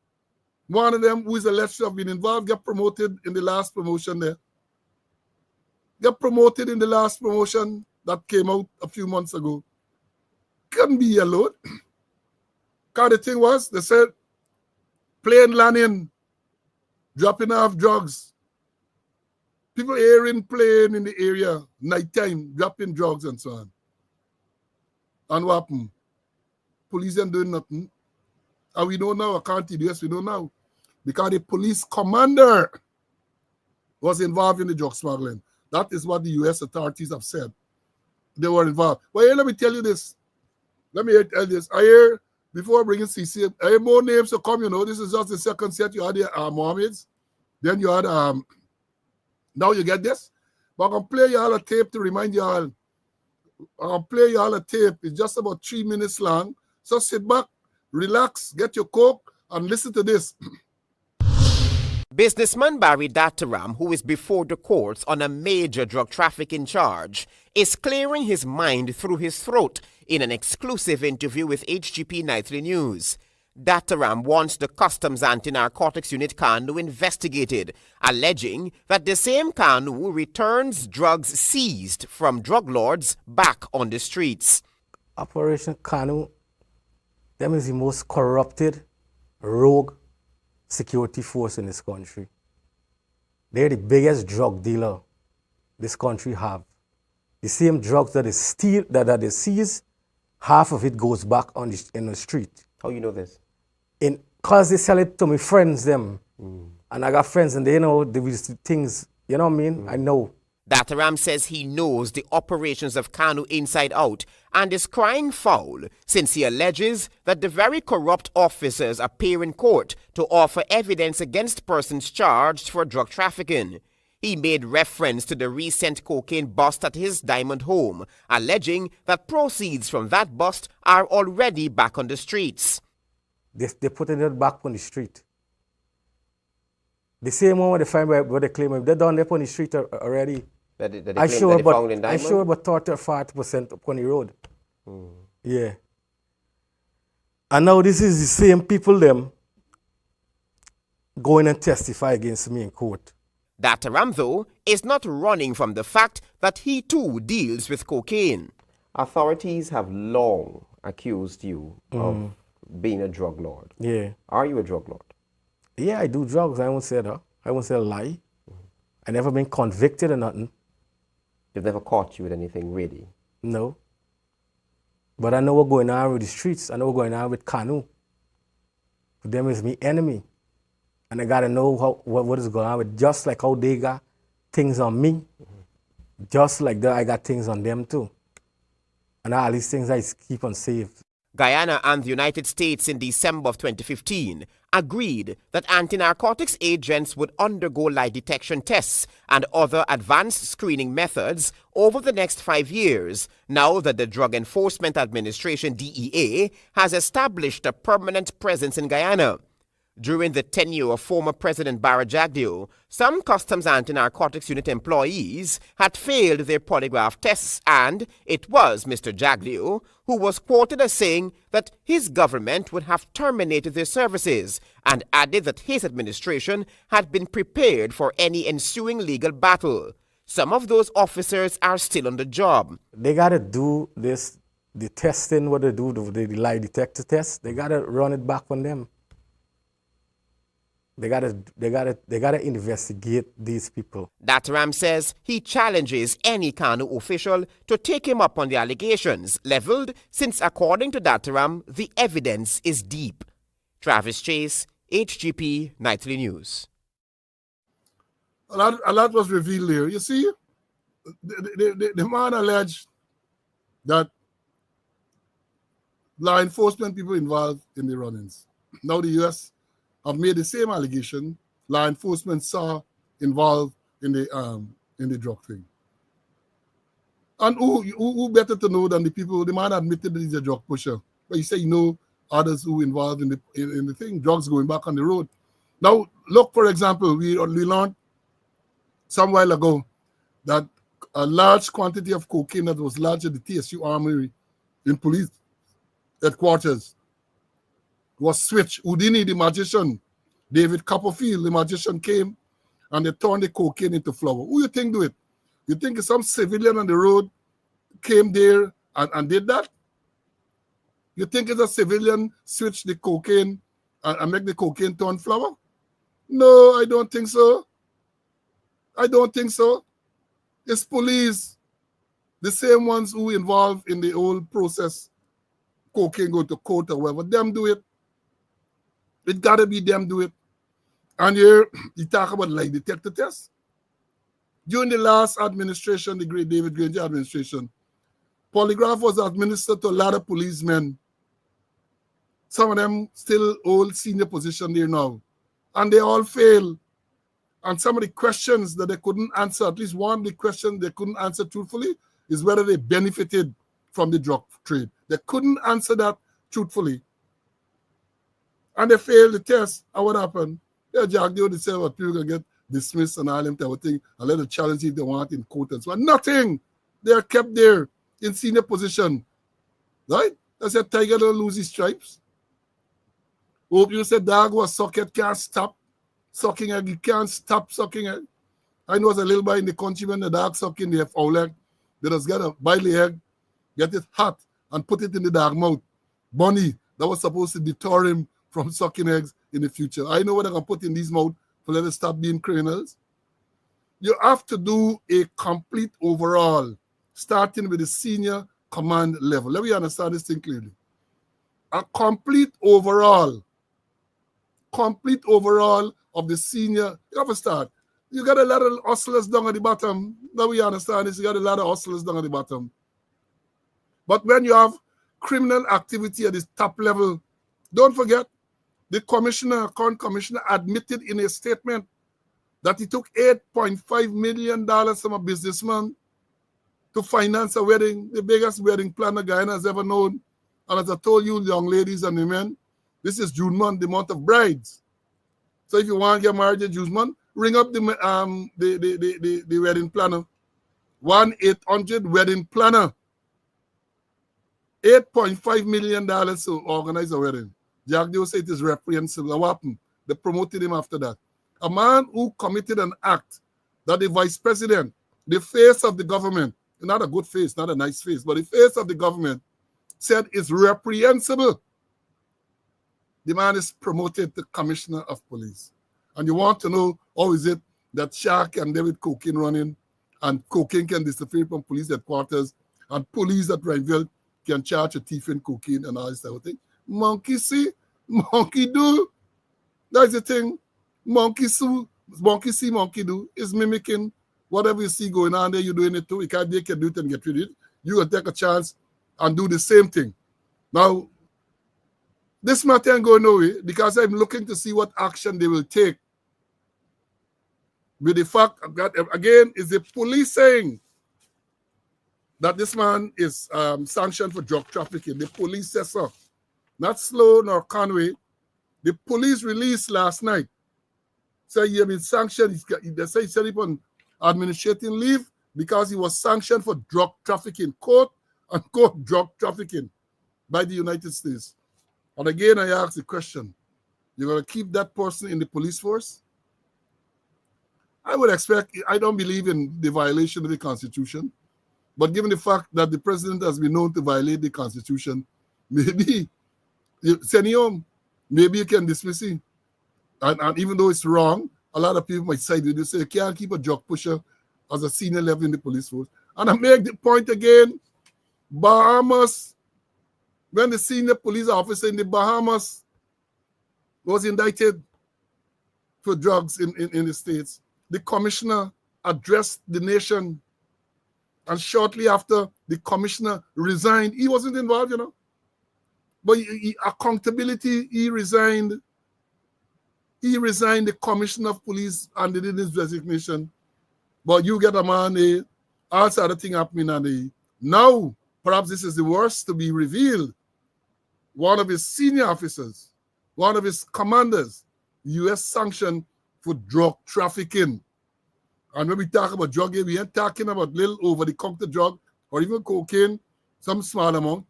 One of them, who is alleged to have been involved, got promoted in the last promotion there. Got promoted in the last promotion that came out a few months ago. Couldn't be alone. Because the thing was, they said, plane landing, dropping off drugs. People airing plane in the area, nighttime, dropping drugs and so on. And what happened? Police ain't doing nothing. And we don't know, I can't tell you, yes, we don't know. Because the police commander was involved in the drug smuggling. That is what the U.S. authorities have said. They were involved. But here, let me tell you this. Let me tell you this. I hear, before bringing CC, I hear more names to come, you know. This is just the second set. You had the Mohammeds. Then you had, now you get this. But I'm going to play you all a tape to remind you all. I'll play you all a tape. It's just about 3 minutes long. So sit back, relax, get your Coke, and listen to this. Businessman Barry Dataram, who is before the courts on a major drug trafficking charge, is clearing his mind through his throat in an exclusive interview with HGP Nightly News. Dataram wants the Customs Anti-Narcotics Unit Kanu investigated, alleging that the same Kanu returns drugs seized from drug lords back on the streets. Operation Kanu, them is the most corrupted, rogue security force in this country. They're the biggest drug dealer this country have. The same drugs that they seize, half of it goes back in the street. How you know this? Because they sell it to my friends, them. And I got friends and they know these things, you know what I mean? I know. Dataram says he knows the operations of Kanu inside out and is crying foul since he alleges that the very corrupt officers appear in court to offer evidence against persons charged for drug trafficking. He made reference to the recent cocaine bust at his Diamond home, alleging that proceeds from that bust are already back on the streets. They put it back on the street. The same one where they find where they claim they're down there on the street already. I sure about 30 or 40% upon the road. Yeah. And now this is the same people them going and testify against me in court. Dataram, though, is not running from the fact that he too deals with cocaine. Authorities have long accused you of being a drug lord. Yeah. Are you a drug lord? Yeah, I do drugs. I won't say that. I won't say a lie. I never been convicted or nothing. They've never caught you with anything, really. No. But I know what's going on with the streets. I know what's going on with Kanu. For them is me enemy. And I gotta know what is going on with, just like how they got things on me. Just like that, I got things on them too. And all these things I keep on safe. Guyana and the United States in December of 2015 agreed that anti-narcotics agents would undergo lie detection tests and other advanced screening methods over the next 5 years, now that the Drug Enforcement Administration, DEA, has established a permanent presence in Guyana. During the tenure of former President Barra Jagdeo, some Customs Anti-Narcotics Unit employees had failed their polygraph tests, and it was Mr. Jagdeo who was quoted as saying that his government would have terminated their services, and added that his administration had been prepared for any ensuing legal battle. Some of those officers are still on the job. They gotta do this, the testing, what they do, the lie detector test. They gotta run it back on them. They gotta investigate these people. Dataram says he challenges any Kanu official to take him up on the allegations leveled, since according to Dataram, the evidence is deep. Travis Chase, HGP Nightly News. A lot was revealed here. You see, the man alleged that law enforcement people involved in the run-ins. Now the U.S. have made the same allegation. Law enforcement saw involved in the drug thing. And who better to know than the people? The man admitted that he's a drug pusher, but he said, others who involved in the thing, drugs going back on the road. Now, look, for example, we learned some while ago that a large quantity of cocaine that was lodged at the TSU Armory in police headquarters was switched. Houdini, the magician, David Copperfield, the magician, came and they turned the cocaine into flour. Who you think do it? You think some civilian on the road came there and did that? You think it's a civilian switched the cocaine and make the cocaine turn flour? No, I don't think so. I don't think so. It's police, the same ones who involved in the whole process, cocaine go to court or whatever, them do it. It gotta be them do it. And here, you talk about lie detector tests. During the last administration, the great David Granger administration, polygraph was administered to a lot of policemen. Some of them still hold senior position there now. And they all fail. And some of the questions that they couldn't answer, at least one of the questions they couldn't answer truthfully, is whether they benefited from the drug trade. They couldn't answer that truthfully. And they failed the test. And what happened? Yeah, Jagdeo, they said, well, people can get dismissed and all them type of thing, and let them challenge if they want in court and so on. Nothing. They are kept there in senior position. Right? That's a tiger don't lose his stripes. Hope you said dog was socket can't stop sucking egg. You can't stop sucking egg. I know it's a little boy in the country when the dog sucking the foul egg. They just gotta boil the egg, get it hot, and put it in the dog mouth. Bunny, that was supposed to deter him from sucking eggs in the future. I know what I can put in these mouth to let it stop being criminals. You have to do a complete overall, starting with the senior command level. Let me understand this thing clearly. A complete overall of the senior. You have to start. You got a lot of hustlers down at the bottom. Now we understand this. You got a lot of hustlers down at the bottom. But when you have criminal activity at the top level, don't forget, the current commissioner admitted in a statement that he took $8.5 million from a businessman to finance a wedding, the biggest wedding planner Guyana has ever known. And as I told you, young ladies and women, this is June month, the month of brides. So if you want to get married in June month, ring up the wedding planner. 1-800 wedding planner. $8.5 million to organize a wedding. Jagdeo said it is reprehensible. What happened? They promoted him after that. A man who committed an act that the vice president, the face of the government, not a good face, not a nice face, but the face of the government said is reprehensible. The man is promoted to commissioner of police. And you want to know how is it that Shark and David cocaine running and cocaine can disappear from police headquarters and police at Rhineville can charge a thief in cocaine and all this type of thing. Monkey see, monkey do. That's the thing. Monkey see, monkey do. Is mimicking whatever you see going on there, you're doing it too. You can't do it and get rid of it. You can take a chance and do the same thing. Now, this matter ain't going nowhere because I'm looking to see what action they will take. With the fact that, again, is the police saying that this man is sanctioned for drug trafficking. The police says so. Not Sloan nor Conway. The police released last night. Say he had been sanctioned. They say he set up on administrative leave because he was sanctioned for drug trafficking, quote unquote drug trafficking by the United States. And again, I ask the question, you're going to keep that person in the police force? I would expect, I don't believe in the violation of the Constitution, but given the fact that the president has been known to violate the Constitution, maybe you send him home, maybe you can dismiss him. And even though it's wrong, a lot of people might side with it. They say you can't keep a drug pusher as a senior level in the police force. And I make the point again, Bahamas, when the senior police officer in the Bahamas was indicted for drugs in the States, the commissioner addressed the nation. And shortly after the commissioner resigned, he wasn't involved, But accountability, he resigned. He resigned the commissioner of police and they did his resignation. But you get a man, all sort of thing happening, and now perhaps this is the worst to be revealed. One of his senior officers, one of his commanders, U.S. sanctioned for drug trafficking. And when we talk about drug, we ain't talking about little over-the-counter drug or even cocaine, some small amount.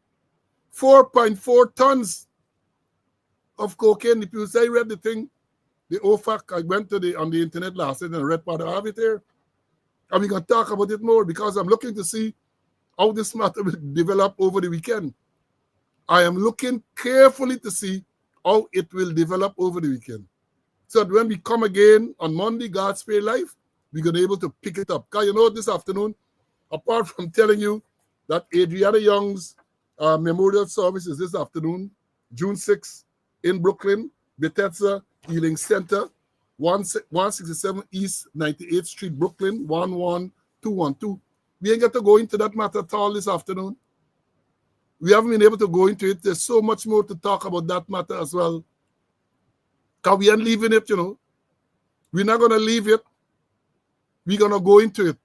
4.4 tons of cocaine. If you say I read the thing, the OFAC, I went to on the internet last night and read part of it there. And we're going to talk about it more because I'm looking to see how this matter will develop over the weekend. I am looking carefully to see how it will develop over the weekend. So that when we come again on Monday, God's Spare Life, we're going to be able to pick it up. Because this afternoon, apart from telling you that Adriana Young's memorial service is this afternoon, June 6th, in Brooklyn, Bethesda Healing Center, 167 East 98th Street, Brooklyn, 11212. We ain't got to go into that matter at all this afternoon. We haven't been able to go into it. There's so much more to talk about that matter as well. Because we ain't leaving it, We're not going to leave it. We're going to go into it.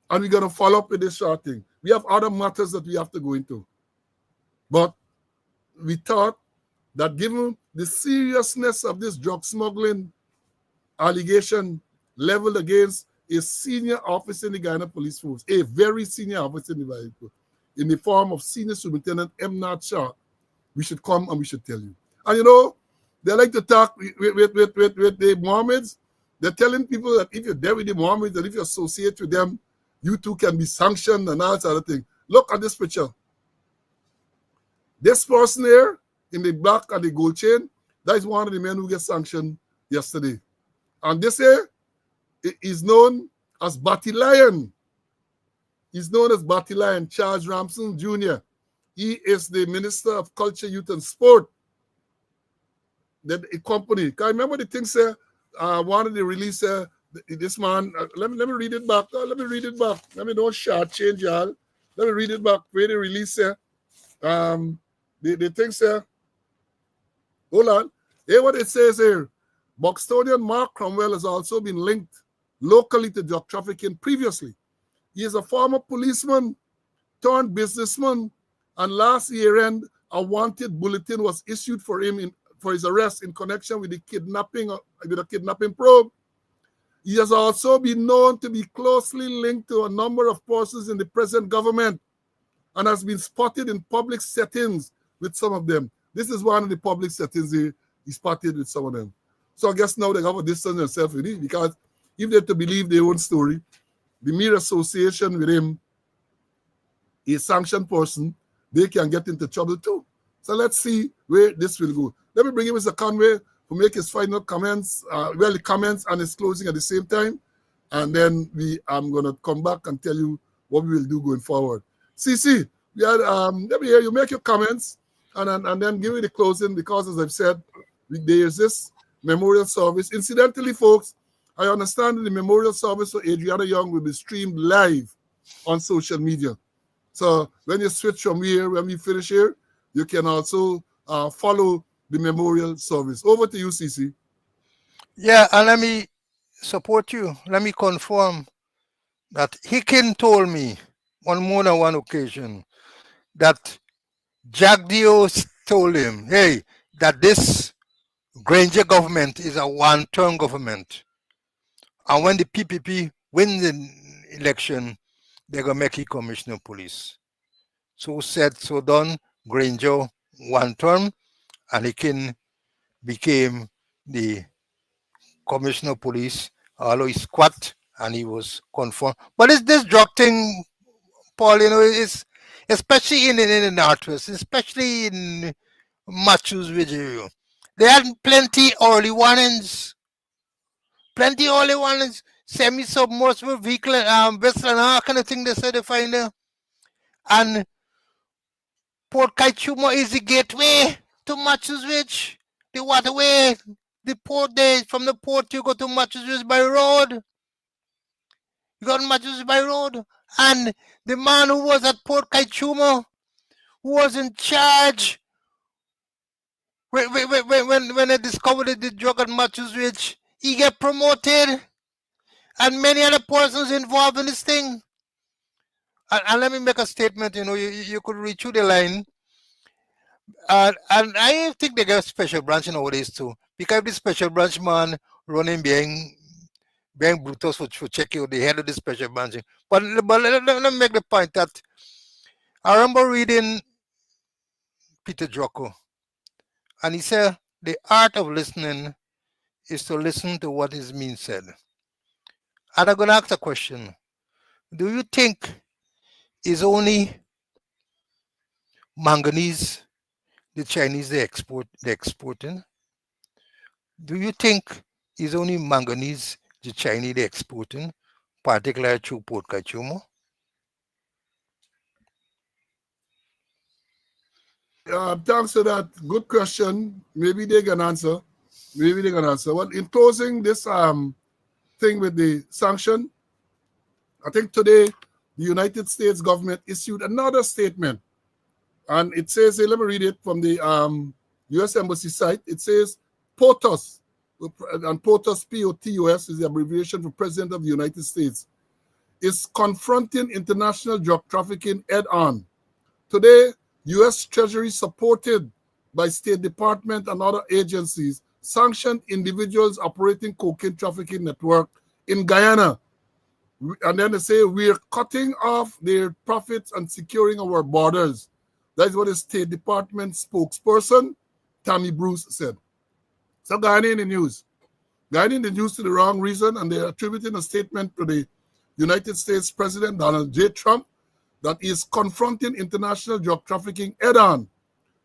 And we're going to follow up with this short thing. We have other matters that we have to go into. But we thought that given the seriousness of this drug smuggling allegation leveled against a senior officer in the Guyana Police Force, a very senior officer in the Guyana Police Force, in the form of Senior Superintendent M. Nat Shah, we should come and we should tell you. And they like to talk with the Mohammeds. They're telling people that if you're there with the Mohammeds, that if you associate with them, you too can be sanctioned and all that other thing. Look at this picture. This person here in the black and the gold chain, that is one of the men who got sanctioned yesterday. And this here is known as Batty Lion. He's known as Batty Lion, Charles Ramson Jr. He is the Minister of Culture, Youth and Sport. The company. Can I remember the things here? One of the release this man, let me read it back. Let me read it back. Let me don't short change, y'all. Let me read it back. Where the release here. The things here. Hold on. Hear what it says here. Buxtonian Mark Cromwell has also been linked locally to drug trafficking previously. He is a former policeman turned businessman, and last year-end, a wanted bulletin was issued for him for his arrest in connection with the kidnapping probe. He has also been known to be closely linked to a number of persons in the present government and has been spotted in public settings with some of them. This is one of the public settings he spotted with some of them. So I guess now they have to distance themselves with it, because if they're to believe their own story, the mere association with him a sanctioned person, they can get into trouble too. So let's see where this will go. Let me bring in Mr. Conway to make his final comments, the comments and his closing at the same time. And then I'm going to come back and tell you what we will do going forward. CC, let me hear you make your comments and then give me the closing, because as I've said, there's this memorial service. Incidentally, folks, I understand the memorial service for Adriana Young will be streamed live on social media. So when you switch from here, when we finish here, you can also follow the memorial service. Over to you, CC. Yeah, and let me support you. Let me confirm that Hicken told me on more than one occasion that Jack Dio told him, hey, that this Granger government is a one-term government. And when the PPP wins the election, they're going to make it commissioner of police. So said, so done. Granger one term, and Hicken became the commissioner of police, although he squat and he was confirmed. But it's this drug thing, Paul, it's especially in the Northwest, especially in Matthews Ridge area. They had plenty early warnings, semi-submersible vehicle, vessel and all kind of thing they said they find there. And Port Kaituma is the gateway to Matthews Ridge, the waterway. The port there, from the port you go to Matthews Ridge by road. You got Matthews Ridge by road. And the man who was at Port Kaituma, who was in charge when they discovered the drug at Matthews Ridge, he get promoted. And many other persons involved in this thing. And let me make a statement, you could read through the line. And I think they got special branch nowadays too. Because the special branch man running being Brutus for check out the head of the special branch. But let me make the point that I remember reading Peter Drucker, and he said the art of listening is to listen to what is being said. And I'm going to ask a question. Do you think it's only manganese the Chinese they exporting? Do you think it's only manganese the Chinese they exporting, particularly through Port Kaituma? Thanks for that. Good question. Maybe they can answer. Well, in closing this thing with the sanction, I think today the United States government issued another statement. And it says, let me read it from the U.S. Embassy site. It says, POTUS, and POTUS, P-O-T-U-S, is the abbreviation for President of the United States, is confronting international drug trafficking head-on. Today, U.S. Treasury, supported by State Department and other agencies, sanctioned individuals operating cocaine trafficking network in Guyana. And then they say, we're cutting off their profits and securing our borders. That is what the State Department spokesperson, Tammy Bruce, said. So Guyana in the news. Guyana in the news to the wrong reason, and they're attributing a statement to the United States President Donald J. Trump that is confronting international drug trafficking head-on.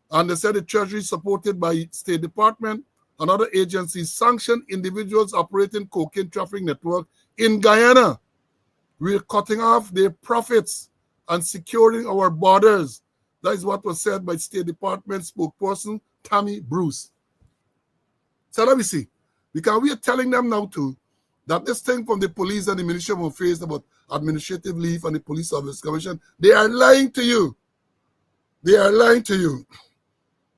And they said the Treasury, supported by State Department and other agencies, sanctioned individuals operating cocaine trafficking network in Guyana. We're cutting off their profits and securing our borders. That is what was said by State Department spokesperson Tammy Bruce. So let me see. Because we are telling them now too that this thing from the police and the Ministry of Affairs about administrative leave and the Police Service Commission, they are lying to you. They are lying to you.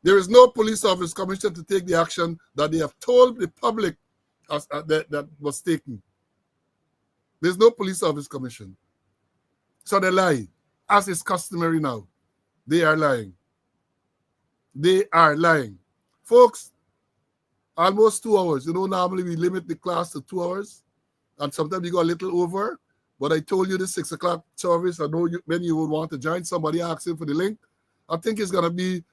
There is no Police Service Commission to take the action that they have told the public that was taken. There's no Police Service Commission. So they lie, as is customary now. They are lying. They are lying. Folks, almost 2 hours. Normally we limit the class to 2 hours, and sometimes we go a little over. But I told you the 6 o'clock service. I know many you would want to join. Somebody asking for the link. I think it's going to be,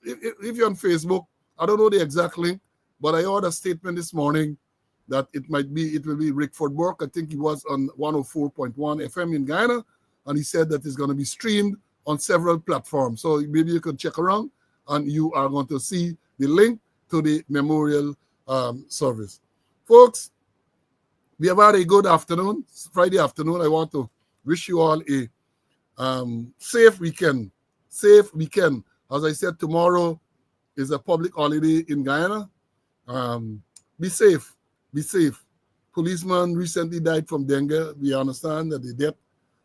if you're on Facebook, I don't know the exact link, but I heard a statement this morning that it will be Rickford Burke. I think he was on 104.1 FM in Guyana. and he said that it's going to be streamed on several platforms. So maybe you can check around, and you are going to see the link to the memorial service. Folks, we have had a good afternoon. It's Friday afternoon. I want to wish you all a safe weekend. Safe weekend. As I said, tomorrow is a public holiday in Guyana. Be safe. Be safe. Policeman recently died from dengue. We understand that the death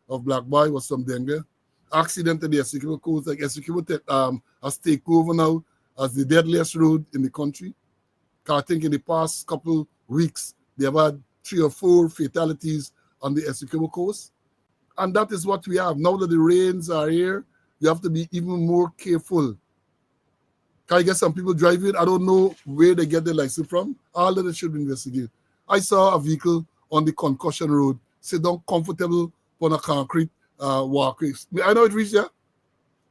of Black Boy was from dengue. Accident at the Essequibo Coast, like Essequibo has taken over now as the deadliest road in the country. I think in the past couple weeks, they have had 3 or 4 fatalities on the Essequibo Coast. And that is what we have. Now that the rains are here, you have to be even more careful. Can I get some people driving? I don't know where they get their license from. All of it should be investigated. I saw a vehicle on the Concussion Road, sit down comfortable on a concrete walkway. I know it reached there.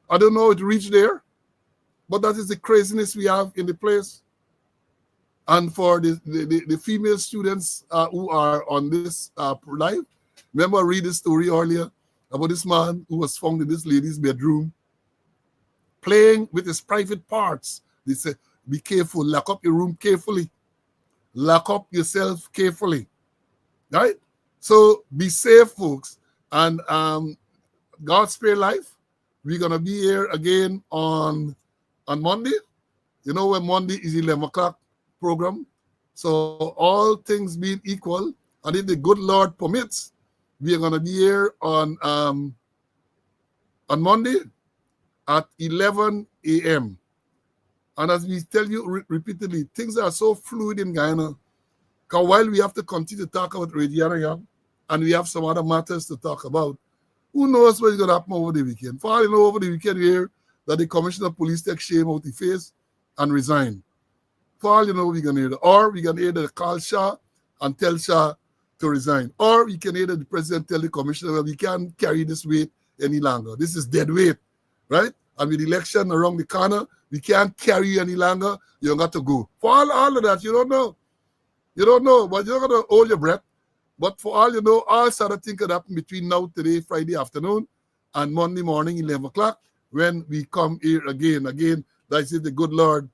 I don't know it reached there. But that is the craziness we have in the place. And for the female students who are on this live, remember I read the story earlier about this man who was found in this lady's bedroom playing with his private parts. They said, be careful, lock up your room carefully. Lock up yourself carefully. Right? So be safe, folks. And God spare life. We're going to be here again on Monday. You know, when Monday is 11 o'clock program. So all things being equal, and if the good Lord permits, we are going to be here on Monday at 11 a.m. And as we tell you repeatedly, things are so fluid in Guyana. Because while we have to continue to talk about Radiana Young, and we have some other matters to talk about, who knows what's going to happen over the weekend? For all you know, over the weekend we hear that the Commissioner of Police take shame out the face and resign. For all you know, we're going to hear that. Or we can hear that call Shah and tell Shah to resign. Or we can hear that the president tell the commissioner, well, we can't carry this weight any longer. This is dead weight, right? And with the election around the corner, we can't carry you any longer. You got to go. For all of that, you don't know. You don't know, but you're going to hold your breath. But for all you know, all sort of things could happen between now, today, Friday afternoon, and Monday morning, 11 o'clock, when we come here again. Again, that is the good Lord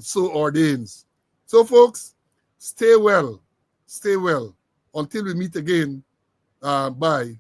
so ordains. So, folks, stay well. Stay well. Until we meet again, bye.